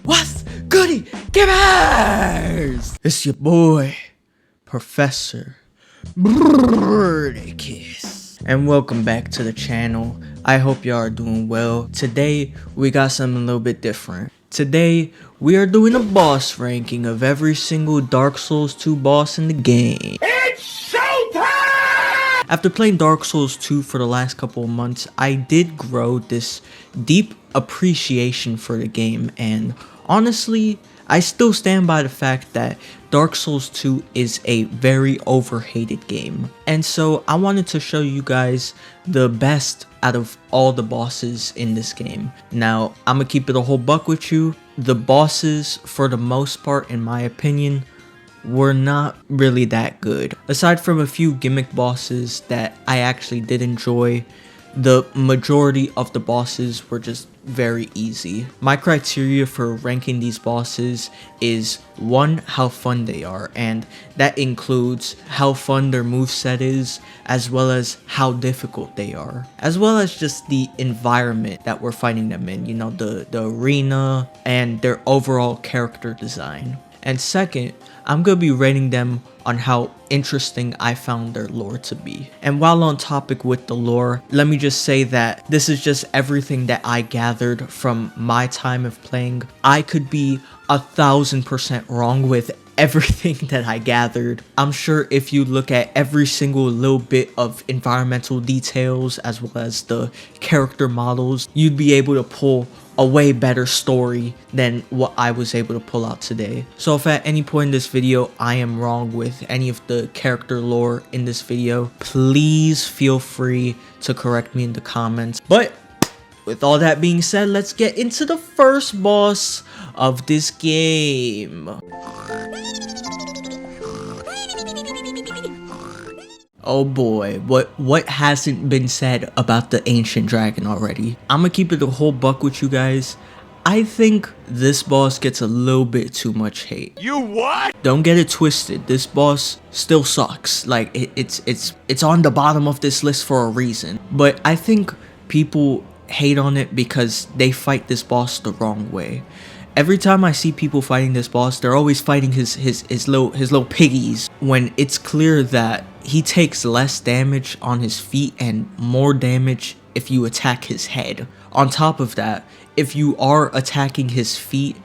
What's goody gamers? It's your boy, Professor Birdicus, and welcome back to the channel. I hope y'all are doing well. Today, we got something a little bit different. Today, we are doing a boss ranking of every single Dark Souls 2 boss in the game. It's showtime! After playing Dark Souls 2 for the last couple of months, I did grow this deep appreciation for the game, and honestly, I still stand by the fact that Dark Souls 2 is a very overhated game. And so I wanted to show you guys the best out of all the bosses in this game. Now, I'm gonna keep it a whole buck with you. The bosses, for the most part, in my opinion, were not really that good. Aside from a few gimmick bosses that I actually did enjoy, the majority of the bosses were just very easy. My criteria for ranking these bosses is 1, how fun they are, and that includes how fun their moveset is, as well as how difficult they are, as well as just the environment that we're fighting them in, you know, the arena and their overall character design. And second, I'm gonna be rating them on how interesting I found their lore to be. And while on topic with the lore, let me just say that this is just everything that I gathered from my time of playing. I could be 1000% wrong with everything that I gathered. I'm sure if you look at every single little bit of environmental details as well as the character models, you'd be able to pull a way better story than what I was able to pull out today. So if at any point in this video I am wrong with any of the character lore in this video, please feel free to correct me in the comments. But with all that being said, let's get into the first boss of this game. Oh boy, what hasn't been said about the Ancient Dragon already? I'm gonna keep it a whole buck with you guys. I think this boss gets a little bit too much hate. You what? Don't get it twisted. This boss still sucks. Like it's on the bottom of this list for a reason. But I think people hate on it because they fight this boss the wrong way. Every time I see people fighting this boss, they're always fighting his little piggies, when it's clear that he takes less damage on his feet and more damage if you attack his head. On top of that, if you are attacking his feet,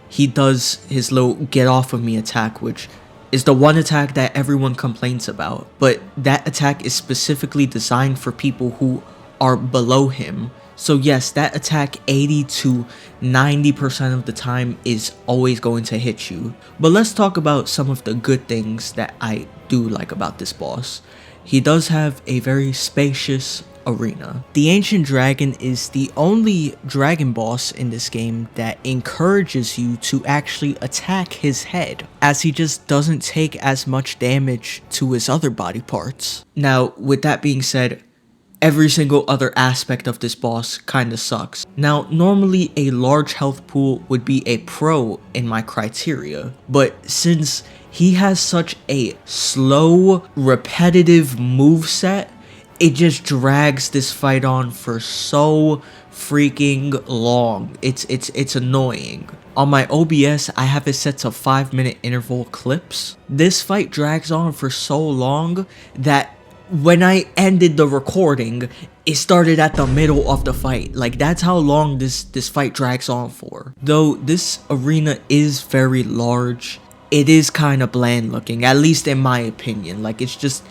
he does his little get off of me attack, which is the one attack that everyone complains about. But that attack is specifically designed for people who are below him. So yes, that attack 80 to 90% of the time is always going to hit you. But let's talk about some of the good things that I do like about this boss. He does have a very spacious arena. The Ancient Dragon is the only dragon boss in this game that encourages you to actually attack his head, as he just doesn't take as much damage to his other body parts. Now, with that being said, every single other aspect of this boss kinda sucks. Now, normally a large health pool would be a pro in my criteria, but since he has such a slow, repetitive moveset, it just drags this fight on for so freaking long. It's annoying. On my OBS, I have it set to 5-minute interval clips. This fight drags on for so long that when I ended the recording, it started at the middle of the fight. Like, that's how long this fight drags on for. Though this arena is very large, it is kind of bland looking, at least in my opinion. Like, it's just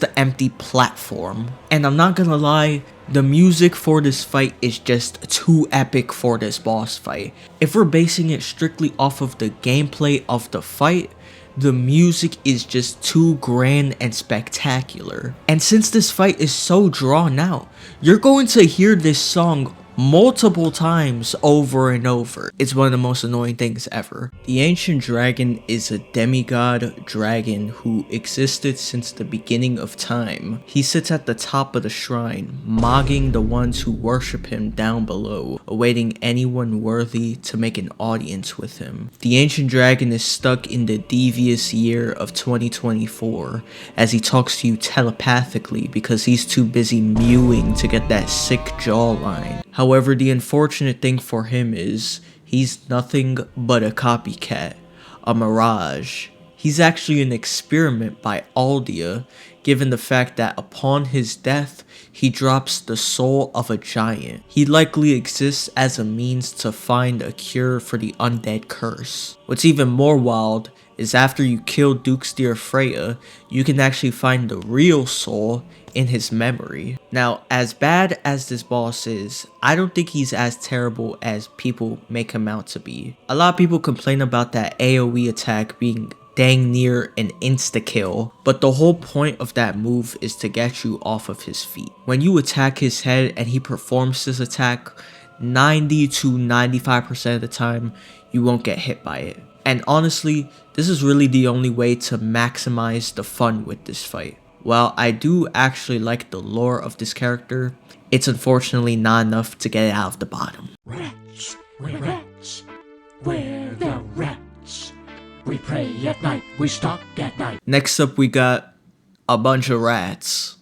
an empty platform. And I'm not gonna lie, the music for this fight is just too epic for this boss fight. If we're basing it strictly off of the gameplay of the fight, the music is just too grand and spectacular. And since this fight is so drawn out, you're going to hear this song multiple times over and over. It's one of the most annoying things ever. The Ancient Dragon is a demigod dragon who existed since the beginning of time. He sits at the top of the shrine, mogging the ones who worship him down below, awaiting anyone worthy to make an audience with him. The Ancient Dragon is stuck in the devious year of 2024 as he talks to you telepathically because he's too busy mewing to get that sick jawline. However, the unfortunate thing for him is He's nothing but a copycat, a mirage. He's actually an experiment by Aldia, given the fact that upon his death, he drops the soul of a giant. He likely exists as a means to find a cure for the undead curse. What's even more wild is after you kill Duke's Freya, you can actually find the real soul in his memory. Now, as bad as this boss is, I don't think he's as terrible as people make him out to be. A lot of people complain about that AoE attack being dang near an insta-kill, but the whole point of that move is to get you off of his feet. When you attack his head and he performs this attack, 90 to 95% of the time, you won't get hit by it. And honestly, this is really the only way to maximize the fun with this fight. While I do actually like the lore of this character, it's unfortunately not enough to get it out of the bottom. Rats, we're rats, we're the rats. We pray at night, we stalk at night. Next up, we got a bunch of rats.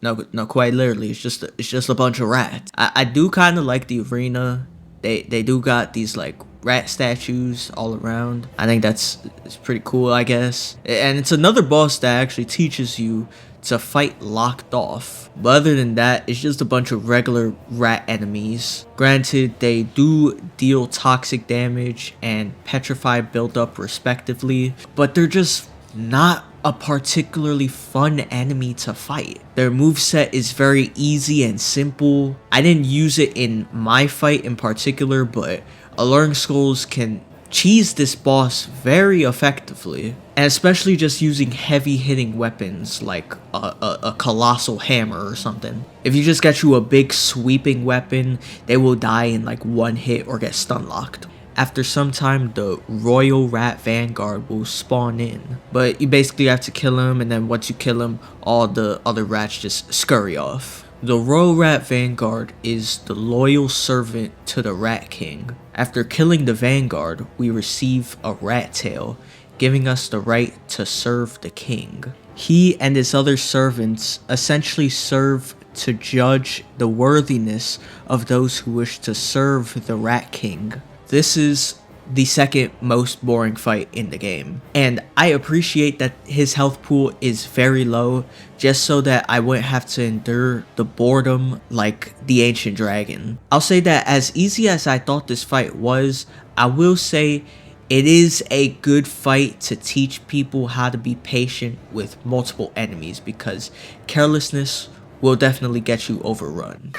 No, quite literally, it's just a bunch of rats. I do kind of like the arena. They do got these like rat statues all around. I think it's pretty cool, I guess. And it's another boss that actually teaches you to fight locked off. But other than that, it's just a bunch of regular rat enemies. Granted, they do deal toxic damage and petrified buildup respectively, but they're just not a particularly fun enemy to fight. Their moveset is very easy and simple. I didn't use it in my fight in particular, but Alluring Skulls can cheese this boss very effectively, and especially just using heavy hitting weapons like a colossal hammer or something. If you just get you a big sweeping weapon, they will die in like one hit or get stun locked. After some time, the Royal Rat Vanguard will spawn in, but you basically have to kill him, and then once you kill him, all the other rats just scurry off. The Royal Rat Vanguard is the loyal servant to the Rat King. After killing the Vanguard, we receive a rat tail, giving us the right to serve the king. He and his other servants essentially serve to judge the worthiness of those who wish to serve the Rat King. This is the second most boring fight in the game, and I appreciate that his health pool is very low just so that I wouldn't have to endure the boredom like the Ancient Dragon. I'll say that as easy as I thought this fight was, I will say it is a good fight to teach people how to be patient with multiple enemies, because carelessness will definitely get you overrun.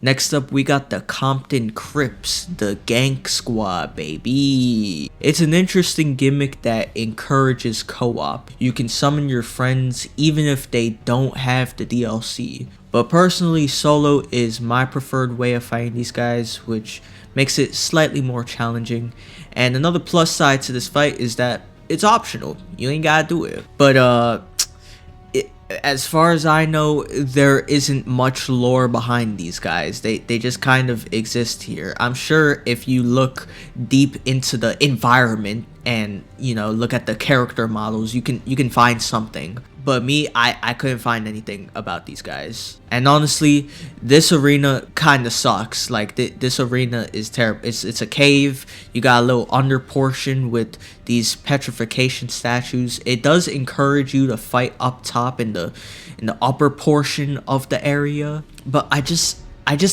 Next up, we got the Compton Crips, the Gank Squad, baby. It's an interesting gimmick that encourages co-op. You can summon your friends even if they don't have the DLC. But personally, solo is my preferred way of fighting these guys, which makes it slightly more challenging. And another plus side to this fight is that it's optional. You ain't gotta do it. But as far as I know, there isn't much lore behind these guys. They just kind of exist here. I'm sure if you look deep into the environment and, you know, look at the character models, you can find something. But me, I couldn't find anything about these guys. And honestly, this arena kind of sucks. Like, this arena is terrible. It's a cave. You got a little under portion with these petrification statues. It does encourage you to fight up top in the upper portion of the area. But I just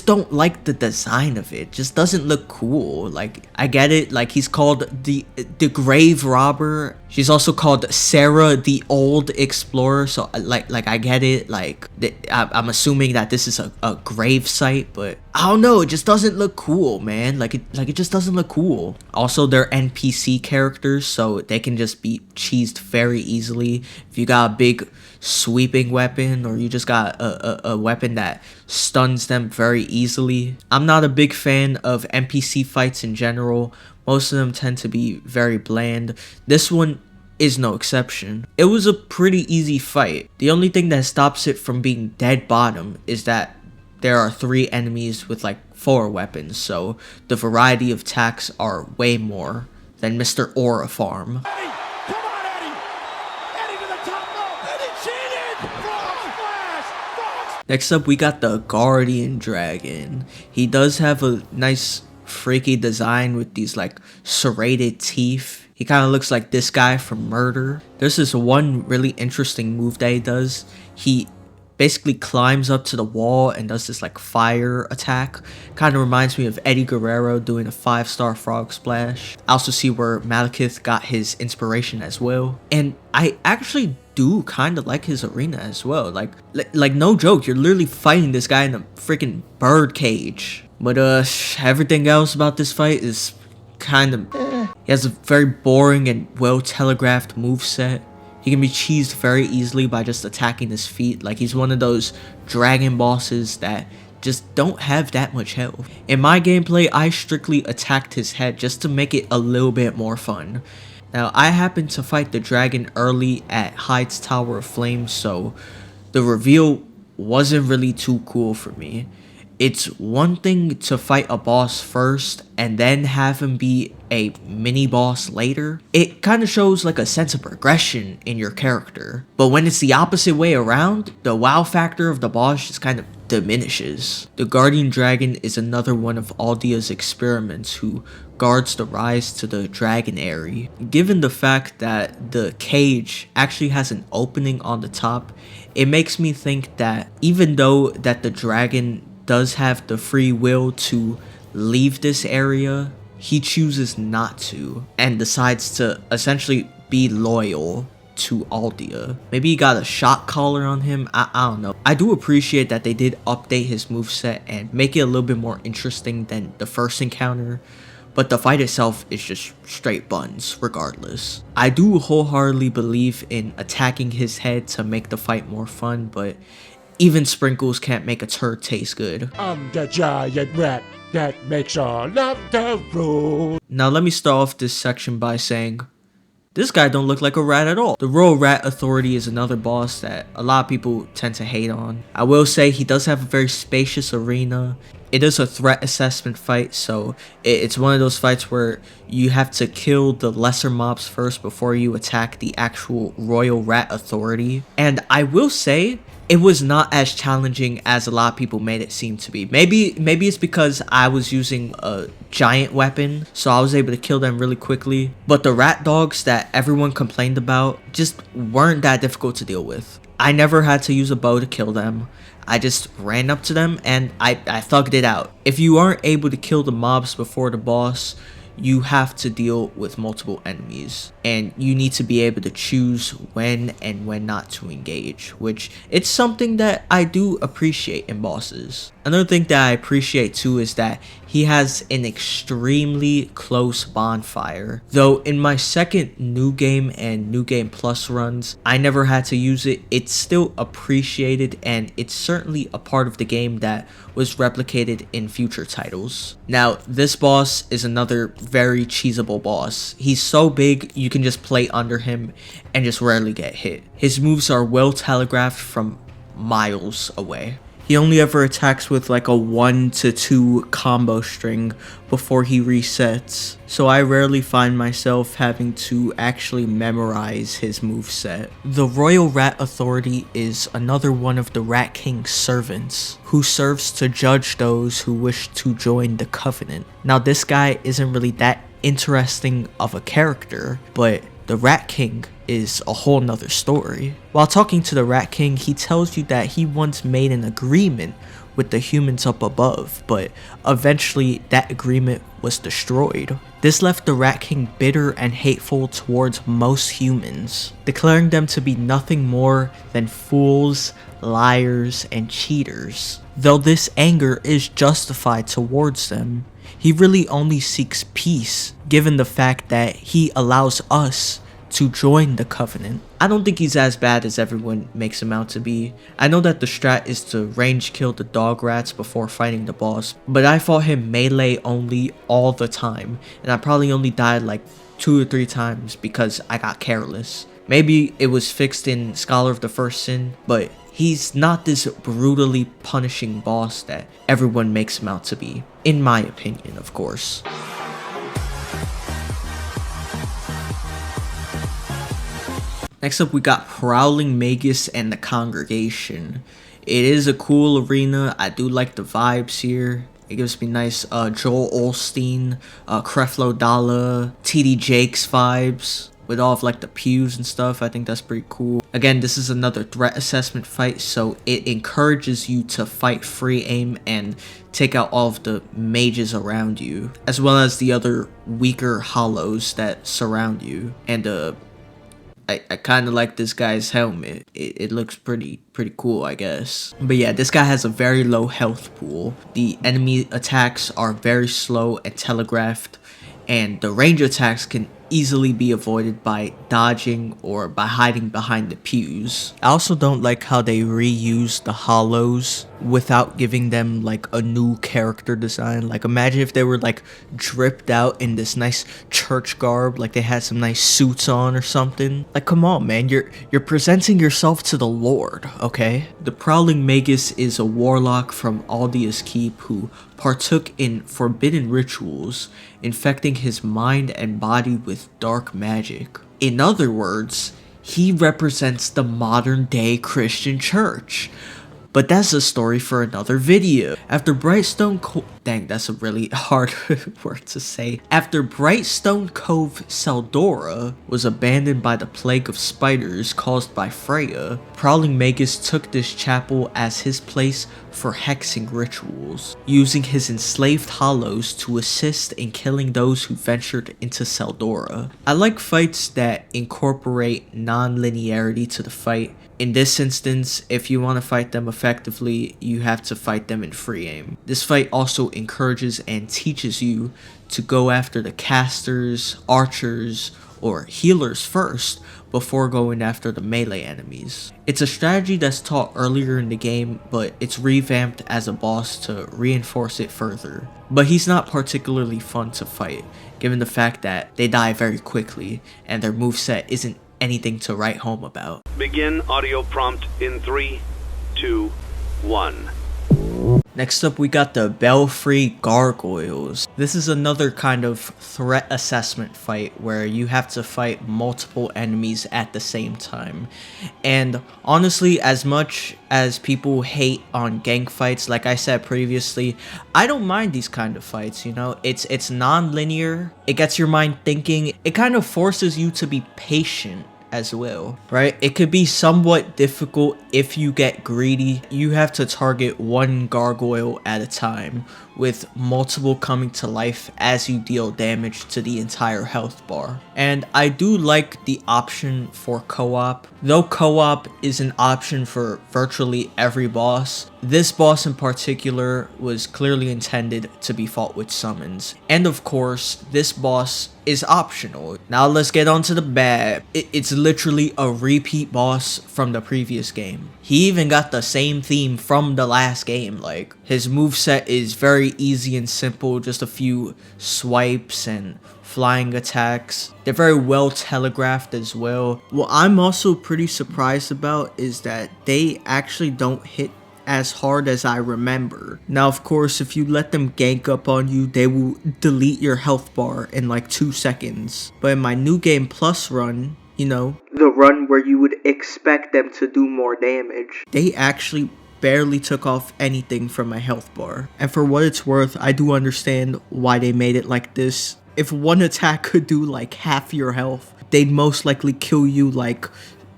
don't like the design of it. It just doesn't look cool. Like, I get it, like he's called the Grave Robber. She's also called Sarah the Old Explorer. So like I get it. Like, I'm assuming that this is a grave site, but I don't know. It just doesn't look cool, man. Like it just doesn't look cool. Also, they're NPC characters, so they can just be cheesed very easily. If you got a big sweeping weapon, or you just got a weapon that stuns them very easily. I'm not a big fan of NPC fights in general. Most of them tend to be very bland. This one is no exception. It was a pretty easy fight. The only thing that stops it from being dead bottom is that there are 3 enemies with like 4 weapons, so the variety of attacks are way more than Mr. Aura Farm. Next up, we got the Guardian Dragon. He does have a nice freaky design with these like serrated teeth. He kind of looks like this guy from Murder. There's this one really interesting move that he does. He basically climbs up to the wall and does this like fire attack. Kind of reminds me of Eddie Guerrero doing a 5-star frog splash. I also see where Malekith got his inspiration as well. And I actually do kind of like his arena as well. Like no joke, you're literally fighting this guy in a freaking bird cage. But everything else about this fight is kind of He has a very boring and well telegraphed moveset. He can be cheesed very easily by just attacking his feet. Like, he's one of those dragon bosses that just don't have that much health. In my gameplay, I strictly attacked his head just to make it a little bit more fun. Now, I happened to fight the dragon early at Hyde's Tower of Flame, so the reveal wasn't really too cool for me. It's one thing to fight a boss first and then have him be a mini boss later. It kind of shows like a sense of progression in your character. But when it's the opposite way around, the wow factor of the boss just kind of diminishes. The Guardian Dragon is another one of Aldia's experiments who guards the rise to the Dragon Eyrie. Given the fact that the cage actually has an opening on the top, it makes me think that even though that the dragon does have the free will to leave this area, he chooses not to and decides to essentially be loyal to Aldia. Maybe he got a shock collar on him, I don't know. I do appreciate that they did update his moveset and make it a little bit more interesting than the first encounter, but the fight itself is just straight buns regardless. I do wholeheartedly believe in attacking his head to make the fight more fun, but even sprinkles can't make a turd taste good. I'm the giant rat that makes all of the rules. Now let me start off this section by saying, this guy don't look like a rat at all. The Royal Rat Authority is another boss that a lot of people tend to hate on. I will say he does have a very spacious arena. It is a threat assessment fight, so it's one of those fights where you have to kill the lesser mobs first before you attack the actual Royal Rat Authority. And I will say, it was not as challenging as a lot of people made it seem to be. Maybe it's because I was using a giant weapon, so I was able to kill them really quickly. But the rat dogs that everyone complained about just weren't that difficult to deal with. I never had to use a bow to kill them. I just ran up to them and I thugged it out. If you aren't able to kill the mobs before the boss, you have to deal with multiple enemies, and you need to be able to choose when and when not to engage, which it's something that I do appreciate in bosses. Another thing that I appreciate too is that he has an extremely close bonfire. Though in my second New Game and New Game Plus runs, I never had to use it. It's still appreciated, and it's certainly a part of the game that was replicated in future titles. Now, this boss is another very cheesable boss. He's so big, you can just play under him and just rarely get hit. His moves are well telegraphed from miles away. He only ever attacks with like a 1 to 2 combo string before he resets, so I rarely find myself having to actually memorize his moveset. The Royal Rat Authority is another one of the Rat King's servants, who serves to judge those who wish to join the Covenant. Now, this guy isn't really that interesting of a character, but the Rat King is a whole nother story. While talking to the Rat King, he tells you that he once made an agreement with the humans up above, but eventually that agreement was destroyed. This left the Rat King bitter and hateful towards most humans, declaring them to be nothing more than fools, liars, and cheaters. Though this anger is justified towards them, he really only seeks peace, given the fact that he allows us to join the Covenant. I don't think he's as bad as everyone makes him out to be. I know that the strat is to range kill the dog rats before fighting the boss, but I fought him melee only all the time, and I probably only died like 2 or 3 times because I got careless. Maybe it was fixed in Scholar of the First Sin, but he's not this brutally punishing boss that everyone makes him out to be. In my opinion, of course. Next up, we got Prowling Magus and the Congregation. It is a cool arena. I do like the vibes here. It gives me nice Joel Osteen, Creflo Dollar, TD Jakes vibes with all of like the pews and stuff. I think that's pretty cool. Again, this is another threat assessment fight, so it encourages you to fight free aim and take out all of the mages around you, as well as the other weaker hollows that surround you. And I kind of like this guy's helmet. It looks pretty cool, I guess. But yeah, this guy has a very low health pool. The enemy attacks are very slow and telegraphed, and the range attacks can easily be avoided by dodging or by hiding behind the pews. I also don't like how they reuse the hollows without giving them like a new character design. Like imagine if they were like dripped out in this nice church garb, like they had some nice suits on or something. Like come on man, you're presenting yourself to the Lord, okay? The Prowling Magus is a warlock from Aldia's Keep who partook in forbidden rituals, infecting his mind and body with dark magic. In other words, he represents the modern day Christian church. But that's a story for another video. After Brightstone Cove... Dang, that's a really hard word to say. After Brightstone Cove Seldora was abandoned by the plague of spiders caused by Freya, Prowling Magus took this chapel as his place for hexing rituals, using his enslaved hollows to assist in killing those who ventured into Seldora. I like fights that incorporate non-linearity to the fight. In this instance, if you want to fight them effectively, you have to fight them in free aim. This fight also encourages and teaches you to go after the casters, archers, or healers first before going after the melee enemies. It's a strategy that's taught earlier in the game, but it's revamped as a boss to reinforce it further. But he's not particularly fun to fight, given the fact that they die very quickly and their moveset isn't anything to write home about. Begin audio prompt in 3, 2, 1. Next up, we got the Belfry Gargoyles. This is another kind of threat assessment fight where you have to fight multiple enemies at the same time. And honestly, as much as people hate on gank fights, like I said previously, I don't mind these kind of fights, you know? It's non-linear, it gets your mind thinking, it kind of forces you to be patient as well, right? It could be somewhat difficult if you get greedy. You have to target one gargoyle at a time, with multiple coming to life as you deal damage to the entire health bar. And I do like the option for co-op. Though co-op is an option for virtually every boss, this boss in particular was clearly intended to be fought with summons. And of course, this boss is optional. Now let's get on to the bad. It's literally a repeat boss from the previous game. He even got the same theme from the last game. Like, his moveset is very easy and simple, just a few swipes and flying attacks. They're very well telegraphed as well. What I'm also pretty surprised about is that they actually don't hit as hard as I remember. Now of course, if you let them gank up on you, they will delete your health bar in like 2 seconds. But in my New Game Plus run, you know, the run where you would expect them to do more damage, they actually barely took off anything from my health bar. And for what it's worth, I do understand why they made it like this. If one attack could do like half your health, they'd most likely kill you like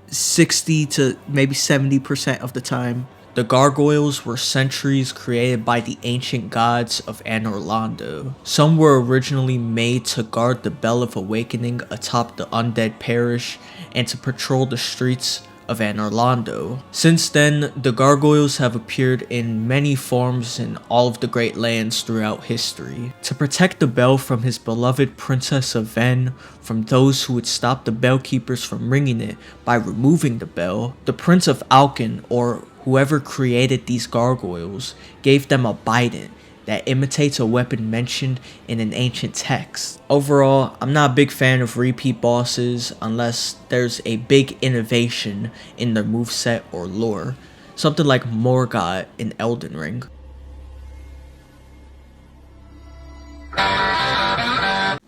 60 to maybe 70% of the time. The gargoyles were sentries created by the ancient gods of Anor Londo. Some were originally made to guard the Bell of Awakening atop the undead parish and to patrol the streets of Anor Londo. Since then, the gargoyles have appeared in many forms in all of the Great Lands throughout history. To protect the bell from his beloved Princess of Ven from those who would stop the bellkeepers from ringing it by removing the bell, the Prince of Alkin, or whoever created these gargoyles, gave them a bident that imitates a weapon mentioned in an ancient text. Overall, I'm not a big fan of repeat bosses unless there's a big innovation in their moveset or lore. Something like Morgott in Elden Ring.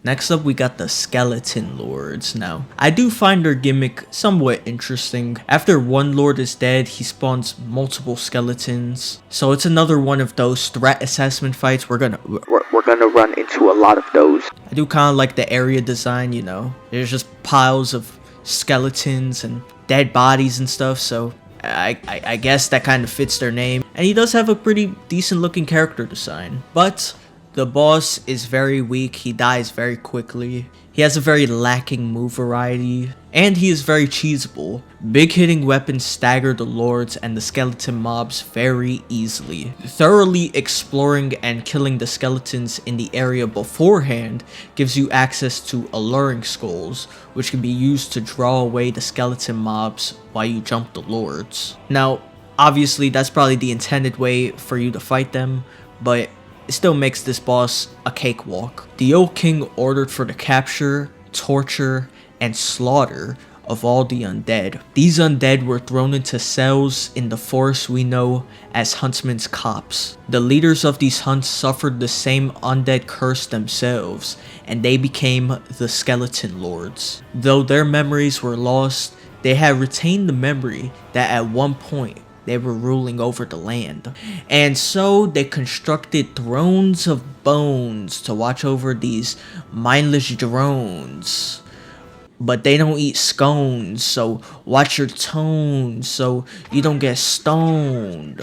Next up, we got the Skeleton Lords. Now, I do find their gimmick somewhat interesting. After one lord is dead, he spawns multiple skeletons. So it's another one of those threat assessment fights. We're gonna run into a lot of those. I do kind of like the area design, you know. There's just piles of skeletons and dead bodies and stuff, so I guess that kind of fits their name. And he does have a pretty decent looking character design. But the boss is very weak, he dies very quickly, he has a very lacking move variety, and he is very cheesable. Big hitting weapons stagger the lords and the skeleton mobs very easily. Thoroughly exploring and killing the skeletons in the area beforehand gives you access to alluring skulls, which can be used to draw away the skeleton mobs while you jump the lords. Now, obviously that's probably the intended way for you to fight them, but it still makes this boss a cakewalk. The Old King ordered for the capture, torture, and slaughter of all the undead. These undead were thrown into cells in the forest we know as Huntsman's Copse. The leaders of these hunts suffered the same undead curse themselves, and they became the Skeleton Lords. Though their memories were lost, they had retained the memory that at one point they were ruling over the land. And so they constructed thrones of bones to watch over these mindless drones. But they don't eat scones, so watch your tone so you don't get stoned.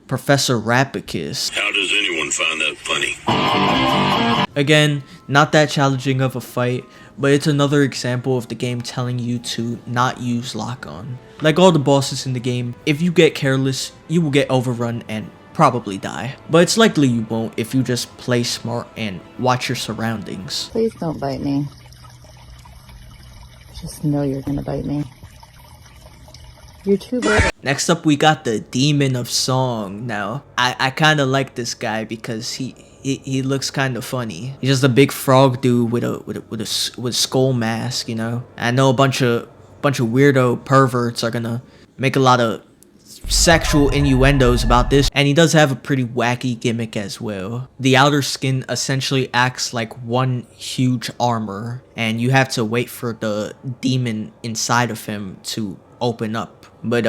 Professor Rapicus. How does anyone find that funny? Again, not that challenging of a fight, but it's another example of the game telling you to not use lock-on. Like all the bosses in the game, if you get careless, you will get overrun and probably die. But it's likely you won't if you just play smart and watch your surroundings. Please don't bite me. Just know you're gonna bite me. You're too big. Next up, we got the Demon of Song. Now, I kind of like this guy because he looks kind of funny. He's just a big frog dude with a skull mask, you know. I know a bunch of weirdo perverts are gonna make a lot of sexual innuendos about this, and he does have a pretty wacky gimmick as well. The outer skin essentially acts like one huge armor, and you have to wait for the demon inside of him to open up. But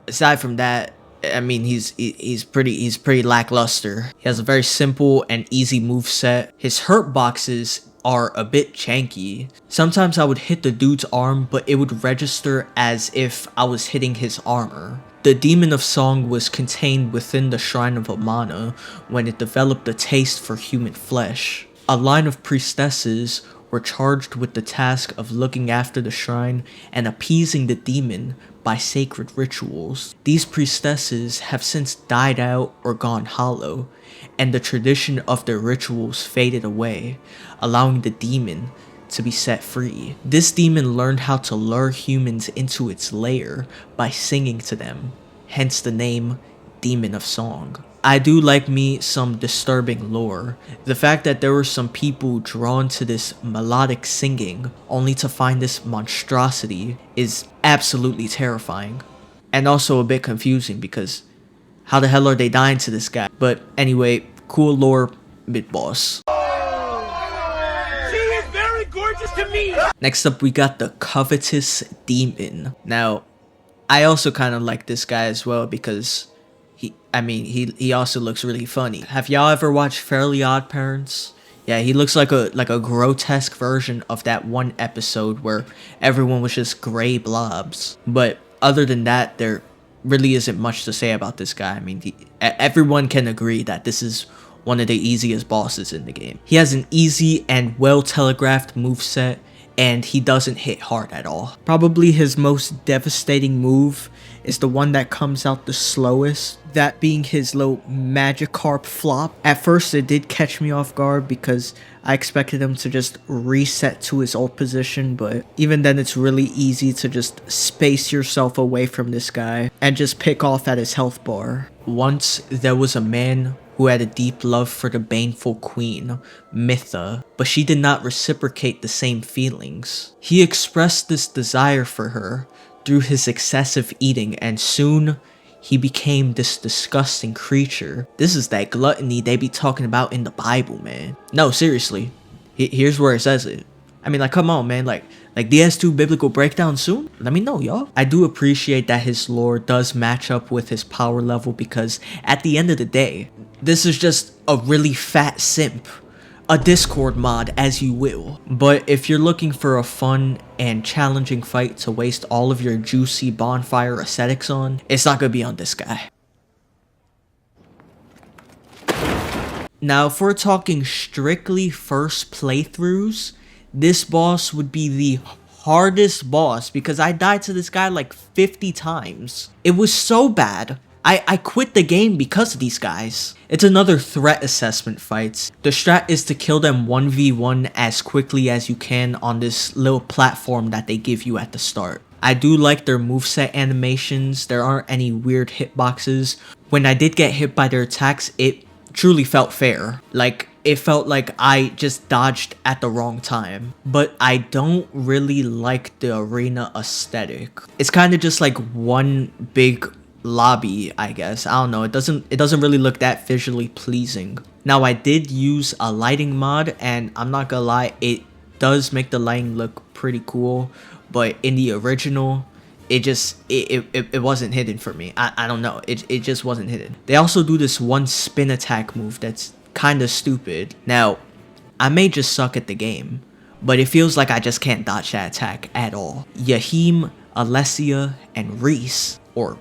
aside from that, I mean, he's pretty lackluster. He has a very simple and easy moveset. His hurt boxes are a bit janky. Sometimes I would hit the dude's arm, but it would register as if I was hitting his armor. The Demon of Song was contained within the Shrine of Amana when it developed a taste for human flesh. A line of priestesses were charged with the task of looking after the shrine and appeasing the demon by sacred rituals. These priestesses have since died out or gone hollow, and the tradition of their rituals faded away, allowing the demon to be set free. This demon learned how to lure humans into its lair by singing to them, hence the name Demon of Song. I do like me some disturbing lore. The fact that there were some people drawn to this melodic singing only to find this monstrosity is absolutely terrifying. And also a bit confusing because how the hell are they dying to this guy? But anyway, cool lore, mid boss. She is very gorgeous to me! Next up, we got the Covetous Demon. Now, I also kind of like this guy as well because he also looks really funny. Have y'all ever watched Fairly Odd Parents? Yeah, he looks like a grotesque version of that one episode where everyone was just gray blobs. But other than that, there really isn't much to say about this guy. I mean, everyone can agree that this is one of the easiest bosses in the game. He has an easy and well telegraphed moveset, and he doesn't hit hard at all. Probably his most devastating move is the one that comes out the slowest, that being his little Magikarp flop. At first it did catch me off guard because I expected him to just reset to his old position, but even then it's really easy to just space yourself away from this guy and just pick off at his health bar. Once there was a man who had a deep love for the baneful queen, Mytha, but she did not reciprocate the same feelings. He expressed this desire for her through his excessive eating, and soon he became this disgusting creature. This is that gluttony they be talking about in the Bible, man. No, seriously. Here's where it says it. I mean, like, come on, man. Like DS2 biblical breakdown soon? Let me know, y'all. I do appreciate that his lore does match up with his power level, because at the end of the day, this is just a really fat simp. A Discord mod, as you will. But if you're looking for a fun and challenging fight to waste all of your juicy bonfire aesthetics on, it's not gonna be on this guy. Now, if we're talking strictly first playthroughs, this boss would be the hardest boss, because I died to this guy like 50 times. It was so bad. I quit the game because of these guys. It's another threat assessment fight. The strat is to kill them 1v1 as quickly as you can on this little platform that they give you at the start. I do like their moveset animations. There aren't any weird hitboxes. When I did get hit by their attacks, it truly felt fair. Like, it felt like I just dodged at the wrong time. But I don't really like the arena aesthetic. It's kind of just like one big lobby, I guess. I don't know. It doesn't really look that visually pleasing. Now, I did use a lighting mod, and I'm not gonna lie, it does make the lighting look pretty cool. But in the original, it wasn't hidden for me. I don't know. It just wasn't hidden. They also do this one spin attack move that's kind of stupid. Now, I may just suck at the game, but it feels like I just can't dodge that attack at all. Yahim, Alessia, and Reese, or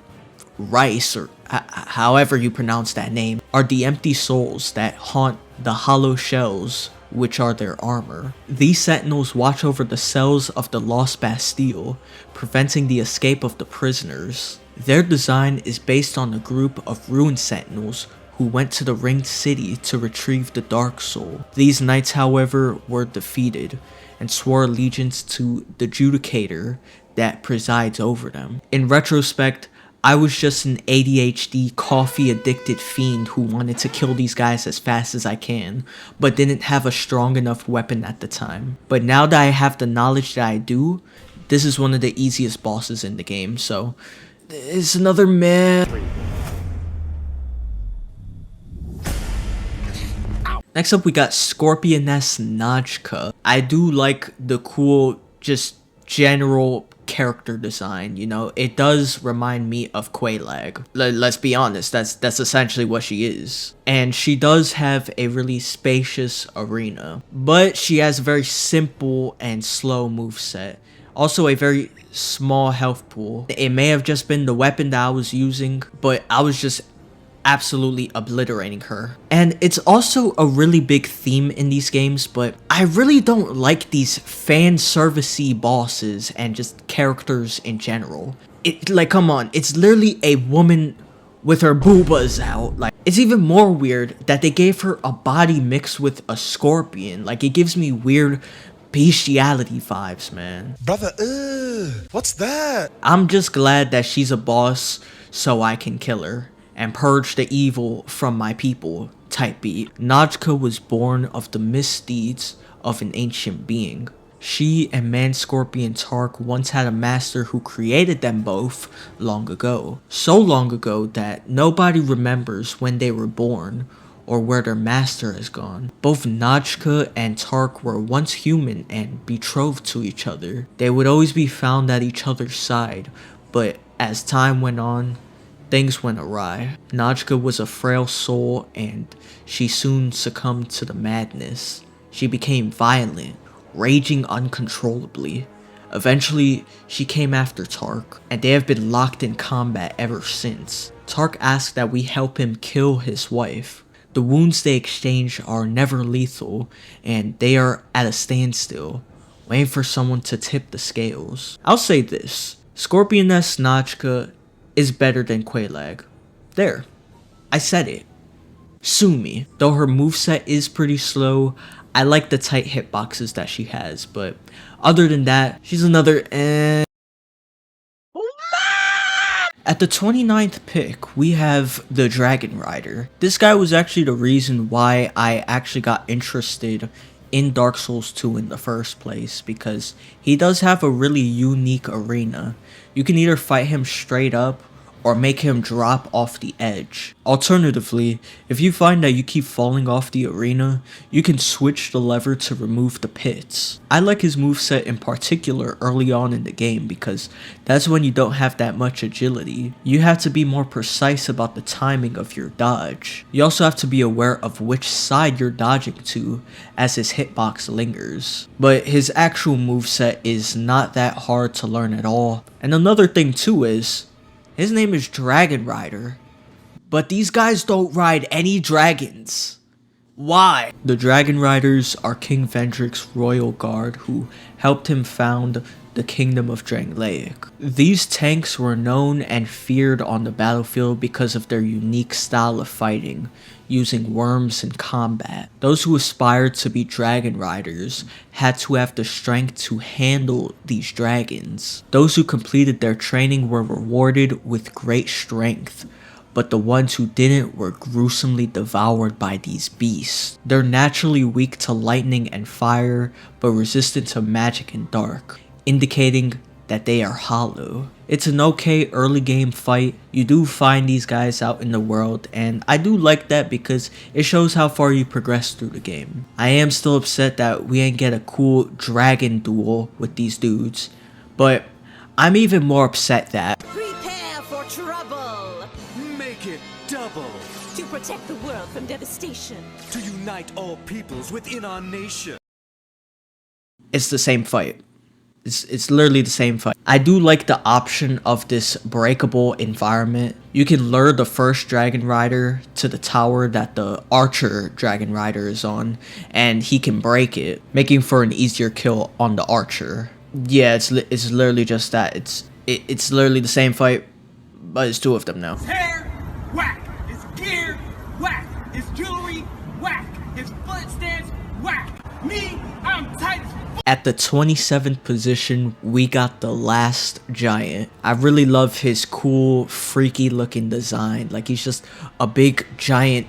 Rice, or however you pronounce that name, are the empty souls that haunt the hollow shells, which are their armor. These sentinels watch over the cells of the Lost Bastille, preventing the escape of the prisoners. Their design is based on a group of ruined sentinels who went to the Ringed City to retrieve the Dark Soul. These knights, however, were defeated and swore allegiance to the Judicator that presides over them. In retrospect, I was just an ADHD coffee addicted fiend who wanted to kill these guys as fast as I can, but didn't have a strong enough weapon at the time. But now that I have the knowledge that I do, this is one of the easiest bosses in the game, so it's another meh. Next up, we got Scorpioness Najka. I do like the cool, just general character design, you know. It does remind me of Quelaag. Let's be honest, that's essentially what she is. And she does have a really spacious arena, but she has a very simple and slow moveset. Also a very small health pool. It may have just been the weapon that I was using, but I was just absolutely obliterating her. And it's also a really big theme in these games, but I really don't like these fan servicey bosses and just characters in general. Like, come on, it's literally a woman with her boobas out. Like, it's even more weird that they gave her a body mixed with a scorpion. Like, it gives me weird bestiality vibes, man. Brother, what's that? I'm just glad that she's a boss so I can kill her and purge the evil from my people type beat. Najka was born of the misdeeds of an ancient being. She and Man-Scorpion Tark once had a master who created them both long ago. So long ago that nobody remembers when they were born or where their master has gone. Both Najka and Tark were once human and betrothed to each other. They would always be found at each other's side, but as time went on, things went awry. Najka was a frail soul and she soon succumbed to the madness. She became violent, raging uncontrollably. Eventually, she came after Tark, and they have been locked in combat ever since. Tark asked that we help him kill his wife. The wounds they exchange are never lethal, and they are at a standstill, waiting for someone to tip the scales. I'll say this, Scorpioness Najka is better than Quelaag. There, I said it. Sue me. Though her moveset is pretty slow, I like the tight hitboxes that she has, but other than that, she's another At the 29th pick, we have the Dragon Rider. This guy was actually the reason why I actually got interested in Dark Souls 2 in the first place, because he does have a really unique arena. You can either fight him straight up or make him drop off the edge. Alternatively, if you find that you keep falling off the arena, you can switch the lever to remove the pits. I like his moveset in particular early on in the game because that's when you don't have that much agility. You have to be more precise about the timing of your dodge. You also have to be aware of which side you're dodging to as his hitbox lingers. But his actual moveset is not that hard to learn at all. And another thing too is, his name is Dragon Rider. But these guys don't ride any dragons. Why? The Dragon Riders are King Vendrick's royal guard who helped him found the Kingdom of Drangleic. These tanks were known and feared on the battlefield because of their unique style of fighting, using worms in combat. Those who aspired to be Dragon Riders had to have the strength to handle these dragons. Those who completed their training were rewarded with great strength, but the ones who didn't were gruesomely devoured by these beasts. They're naturally weak to lightning and fire, but resistant to magic and dark, indicating that they are hollow. It's an okay early game fight. You do find these guys out in the world, and I do like that because it shows how far you progress through the game. I am still upset that we ain't get a cool dragon duel with these dudes, but I'm even more upset that Prepare for trouble! Make it double! To protect the world from devastation. To unite all peoples within our nation. it's the same fight. It's literally the same fight. I do like the option of this breakable environment. You can lure the first Dragon Rider to the tower that the Archer Dragon Rider is on, and he can break it, making for an easier kill on the Archer. Yeah, it's literally just that. It's literally the same fight, but it's two of them now. Hair, whack. His gear, whack. His jewelry, whack. His footsteps, whack. Me, I'm tight as At the 27th position, we got the last giant. I really love his cool, freaky looking design. Like, he's just a big, giant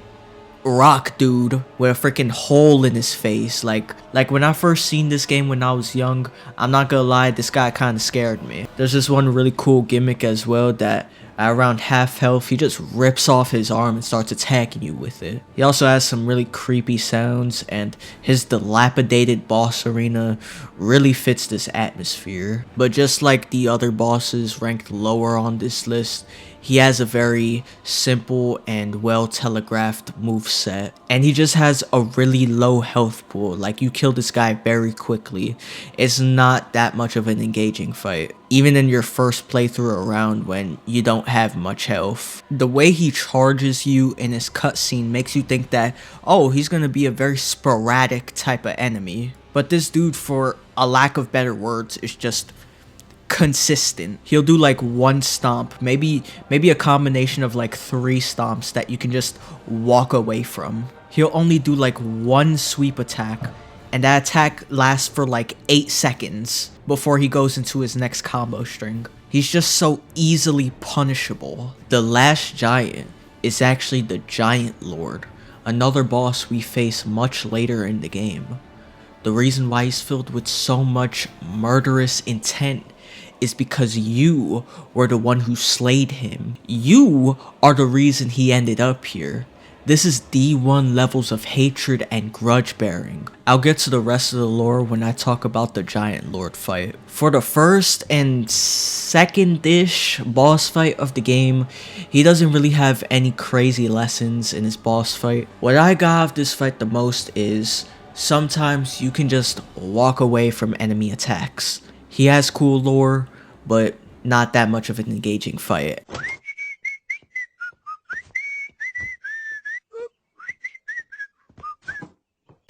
rock dude with a freaking hole in his face. Like when I first seen this game when I was young, I'm not gonna lie, this guy kind of scared me. There's this one really cool gimmick as well that at around half health, he just rips off his arm and starts attacking you with it. He also has some really creepy sounds, and his dilapidated boss arena really fits this atmosphere. But just like the other bosses ranked lower on this list, he has a very simple and well telegraphed moveset, and he just has a really low health pool. Like, you kill this guy very quickly. It's not that much of an engaging fight, even in your first playthrough around when you don't have much health. The way he charges you in his cutscene makes you think that, oh, he's gonna be a very sporadic type of enemy. But this dude, for a lack of better words, is just consistent. He'll do like one stomp, maybe a combination of like 3 stomps that you can just walk away from. He'll only do like one sweep attack, and that attack lasts for like 8 seconds before he goes into his next combo string. He's just so easily punishable. The last giant is actually the Giant Lord, another boss we face much later in the game. The reason why he's filled with so much murderous intent is because you were the one who slayed him. You are the reason he ended up here. This is D1 levels of hatred and grudge bearing. I'll get to the rest of the lore when I talk about the Giant Lord fight. For the first and second-ish boss fight of the game, he doesn't really have any crazy lessons in his boss fight. What I got out of this fight the most is sometimes you can just walk away from enemy attacks. He has cool lore, but not that much of an engaging fight.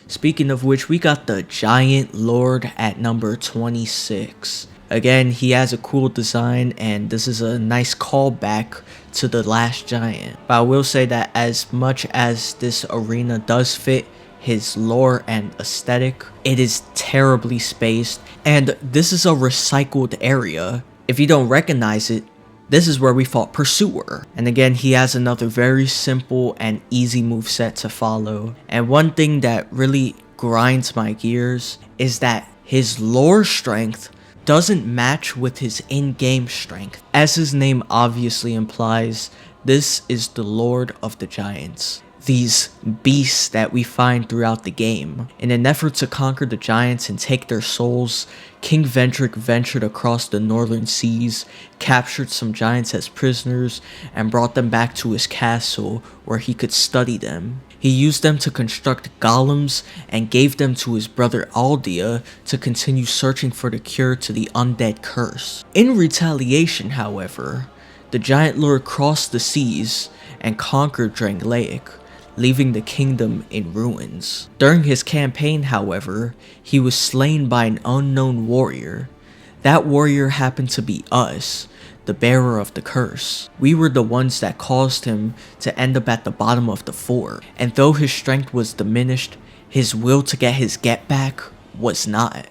Speaking of which, we got the Giant Lord at number 26. Again, he has a cool design, and this is a nice callback to the last giant. But I will say that as much as this arena does fit his lore and aesthetic, it is terribly spaced, and this is a recycled area. If you don't recognize it, this is where we fought Pursuer. And again, he has another very simple and easy moveset to follow. And one thing that really grinds my gears is that his lore strength doesn't match with his in-game strength. As his name obviously implies, this is the Lord of the Giants. These beasts that we find throughout the game. In an effort to conquer the giants and take their souls, King Vendrick ventured across the northern seas, captured some giants as prisoners, and brought them back to his castle where he could study them. He used them to construct golems and gave them to his brother Aldea to continue searching for the cure to the undead curse. In retaliation, however, the giant lord crossed the seas and conquered Drangleic, leaving the kingdom in ruins. During his campaign, however, he was slain by an unknown warrior. That warrior happened to be us, the bearer of the curse. We were the ones that caused him to end up at the bottom of the fort, and though his strength was diminished, his will to get his get back was not.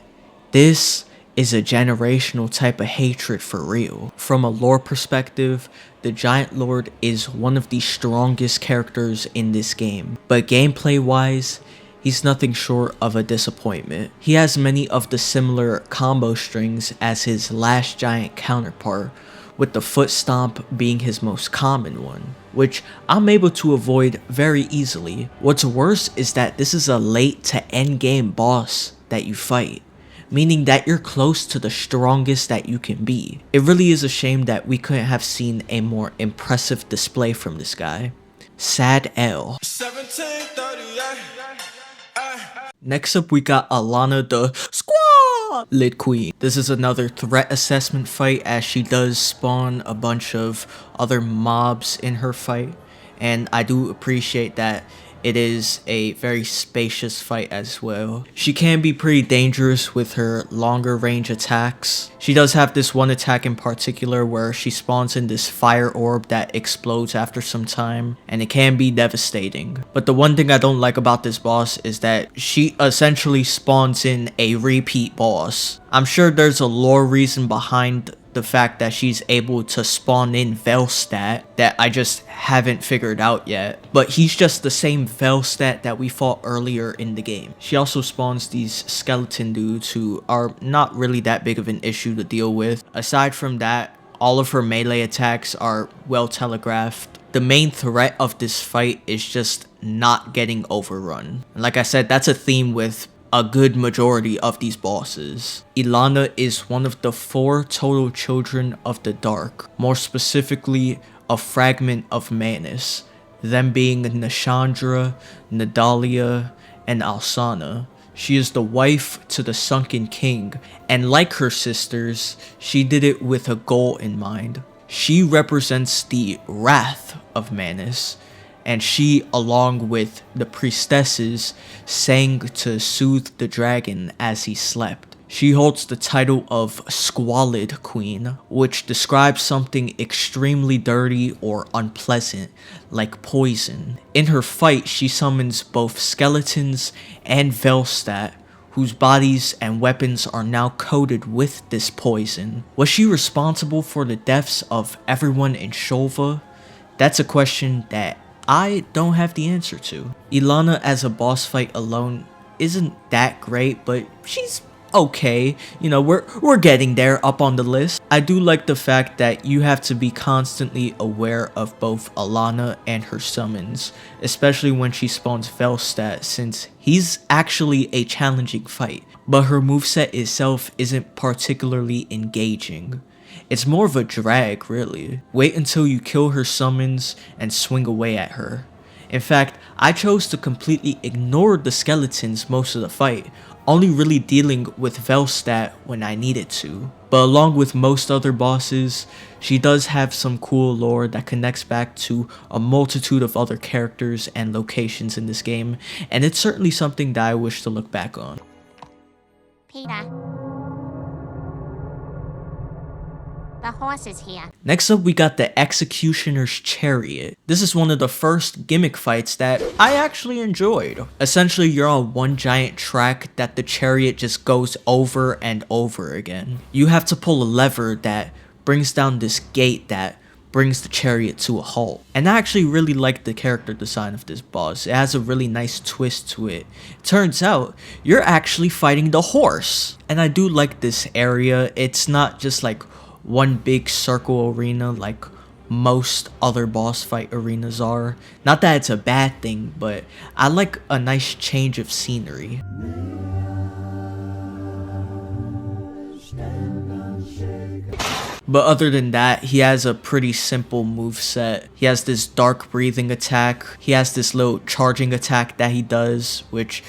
This is a generational type of hatred for real. From a lore perspective, the Giant Lord is one of the strongest characters in this game, but gameplay wise, he's nothing short of a disappointment. He has many of the similar combo strings as his last giant counterpart, with the foot stomp being his most common one, which I'm able to avoid very easily. What's worse is that this is a late to end game boss that you fight, meaning that you're close to the strongest that you can be. It really is a shame that we couldn't have seen a more impressive display from this guy. Sad L. 1738. Next up we got Alana the Squad Lit Queen. This is another threat assessment fight as she does spawn a bunch of other mobs in her fight, and I do appreciate that it is a very spacious fight as well. She can be pretty dangerous with her longer range attacks. She does have this one attack in particular where she spawns in this fire orb that explodes after some time, and it can be devastating. But the one thing I don't like about this boss is that she essentially spawns in a repeat boss. I'm sure there's a lore reason behind the fact that she's able to spawn in Velstadt that I just haven't figured out yet, but he's just the same Velstadt that we fought earlier in the game. She also spawns these skeleton dudes who are not really that big of an issue to deal with. Aside from that, all of her melee attacks are well telegraphed. The main threat of this fight is just not getting overrun. And like I said, that's a theme with a good majority of these bosses. Ilana is one of the 4 total children of the Dark, more specifically a fragment of Manus, them being Nashandra, Nadalia, and Alsana. She is the wife to the Sunken King, and like her sisters, she did it with a goal in mind. She represents the wrath of Manus, and she, along with the priestesses, sang to soothe the dragon as he slept. She holds the title of Squalid Queen, which describes something extremely dirty or unpleasant, like poison. In her fight, she summons both skeletons and Velstadt, whose bodies and weapons are now coated with this poison. Was she responsible for the deaths of everyone in Shulva? That's a question that I don't have the answer to. Ilana as a boss fight alone isn't that great, but she's okay. You know, we're getting there up on the list. I do like the fact that you have to be constantly aware of both Alana and her summons, especially when she spawns Velstadt, since he's actually a challenging fight, but her moveset itself isn't particularly engaging. It's more of a drag, really. Wait until you kill her summons and swing away at her. In fact, I chose to completely ignore the skeletons most of the fight, only really dealing with Velstadt when I needed to. But along with most other bosses, she does have some cool lore that connects back to a multitude of other characters and locations in this game, and it's certainly something that I wish to look back on. Peter. The horse is here. Next up, we got the Executioner's Chariot. This is one of the first gimmick fights that I actually enjoyed. Essentially, you're on one giant track that the chariot just goes over and over again. You have to pull a lever that brings down this gate that brings the chariot to a halt. And I actually really like the character design of this boss. It has a really nice twist to it. Turns out, you're actually fighting the horse. And I do like this area. It's not just like one big circle arena like most other boss fight arenas are. Not that it's a bad thing, but I like a nice change of scenery. But other than that, he has a pretty simple moveset. He has this dark breathing attack. He has this little charging attack that he does, which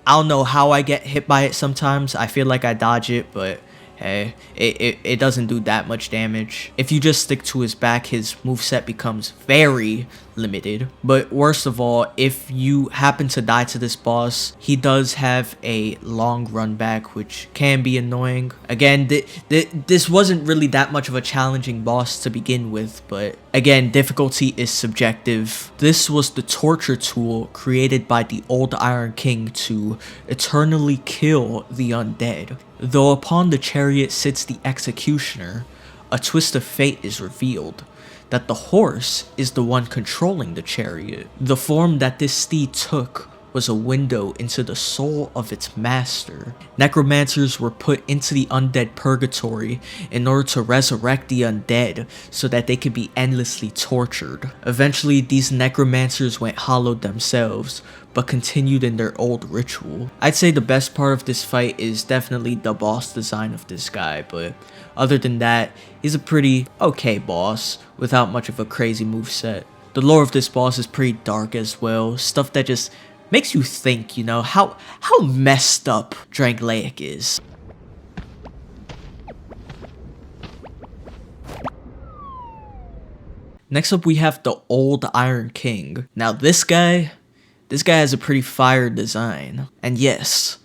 I don't know how I get hit by it sometimes. I feel like I dodge it, but hey, it doesn't do that much damage. If you just stick to his back, his moveset becomes very limited. But worst of all, if you happen to die to this boss, he does have a long run back, which can be annoying. Again, this wasn't really that much of a challenging boss to begin with, but again, difficulty is subjective. This was the torture tool created by the Old Iron King to eternally kill the undead. Though upon the chariot sits the executioner, a twist of fate is revealed, that the horse is the one controlling the chariot. The form that this steed took was a window into the soul of its master. Necromancers were put into the undead purgatory in order to resurrect the undead so that they could be endlessly tortured. Eventually, these necromancers went hollow themselves, but continued in their old ritual. I'd say the best part of this fight is definitely the boss design of this guy, but other than that, he's a pretty okay boss without much of a crazy moveset. The lore of this boss is pretty dark as well, stuff that just makes you think, you know, how messed up Drangleic is. Next up we have the Old Iron King. Now this guy has a pretty fire design. And yes,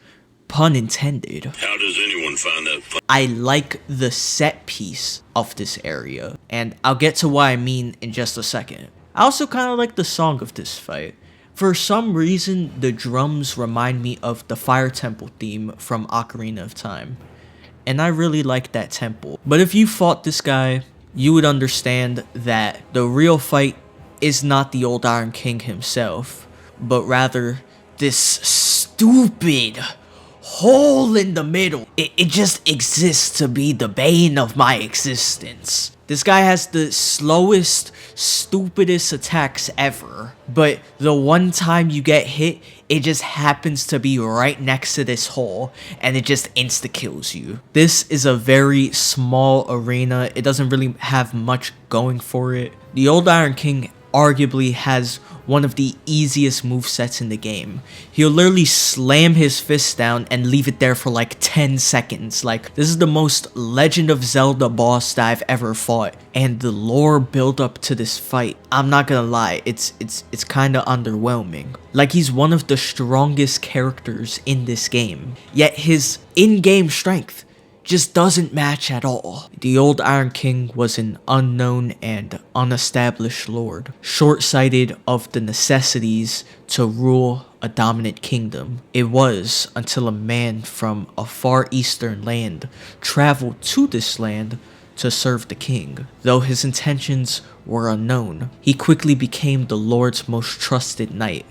pun intended. How does anyone find that fun? I like the set piece of this area, and I'll get to what I mean in just a second. I also kind of like the song of this fight. For some reason, the drums remind me of the Fire Temple theme from Ocarina of Time, and I really like that temple. But if you fought this guy, you would understand that the real fight is not the Old Iron King himself, but rather this stupid hole in the middle. It just exists to be the bane of my existence. This guy has the slowest, stupidest attacks ever, but the one time you get hit, it just happens to be right next to this hole, and it just insta-kills you. This is a very small arena. It doesn't really have much going for it. The Old Iron King arguably has one of the easiest movesets in the game. He'll literally slam his fist down and leave it there for like 10 seconds. Like, this is the most Legend of Zelda boss that I've ever fought. And the lore build up to this fight, I'm not gonna lie, it's kinda underwhelming. Like, he's one of the strongest characters in this game, yet his in-game strength just doesn't match at all. The Old Iron King was an unknown and unestablished lord, short-sighted of the necessities to rule a dominant kingdom. It was until a man from a far eastern land traveled to this land to serve the king. Though his intentions were unknown, he quickly became the lord's most trusted knight,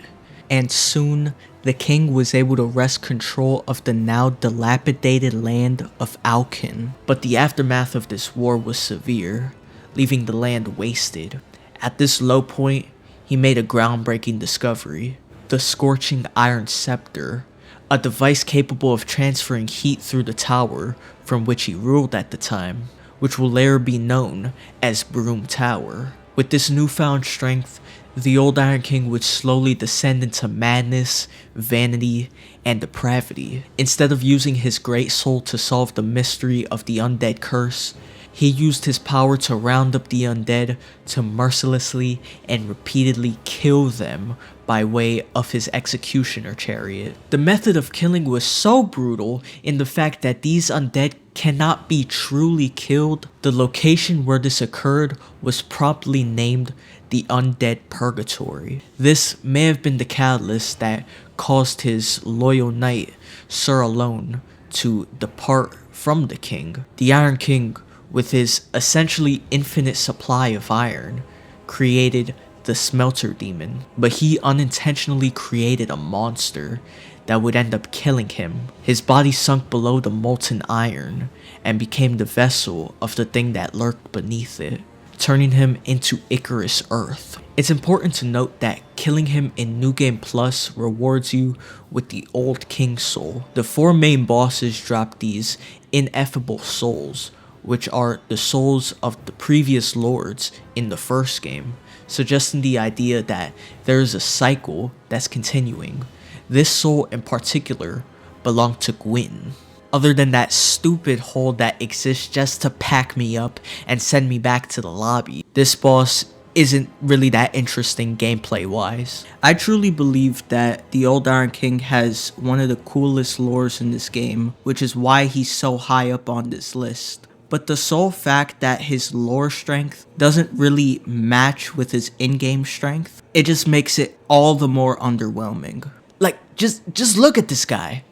and soon the king was able to wrest control of the now dilapidated land of Alkin. But the aftermath of this war was severe, leaving the land wasted. At this low point, he made a groundbreaking discovery: the Scorching Iron Scepter, a device capable of transferring heat through the tower from which he ruled at the time, which will later be known as Broom Tower. With this newfound strength, the Old Iron King would slowly descend into madness, vanity, and depravity. Instead of using his great soul to solve the mystery of the undead curse, he used his power to round up the undead to mercilessly and repeatedly kill them by way of his executioner chariot. The method of killing was so brutal in the fact that these undead cannot be truly killed. The location where this occurred was promptly named the Undead Purgatory. This may have been the catalyst that caused his loyal knight, Sir Alone, to depart from the king. The Iron King with his essentially infinite supply of iron, created the Smelter Demon, but he unintentionally created a monster that would end up killing him. His body sunk below the molten iron and became the vessel of the thing that lurked beneath it, turning him into Icarus Earth. It's important to note that killing him in New Game Plus rewards you with the Old King Soul. The 4 main bosses drop these ineffable souls, which are the souls of the previous lords in the first game, suggesting the idea that there is a cycle that's continuing. This soul in particular belonged to Gwyn. Other than that stupid hole that exists just to pack me up and send me back to the lobby, this boss isn't really that interesting gameplay wise. I truly believe that the Old Iron King has one of the coolest lores in this game, which is why he's so high up on this list. But the sole fact that his lore strength doesn't really match with his in-game strength, it just makes it all the more underwhelming. Like, just look at this guy.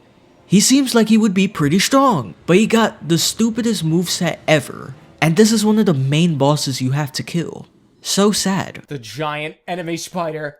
He seems like he would be pretty strong, but he got the stupidest moveset ever. And this is one of the main bosses you have to kill. So sad. The giant enemy spider.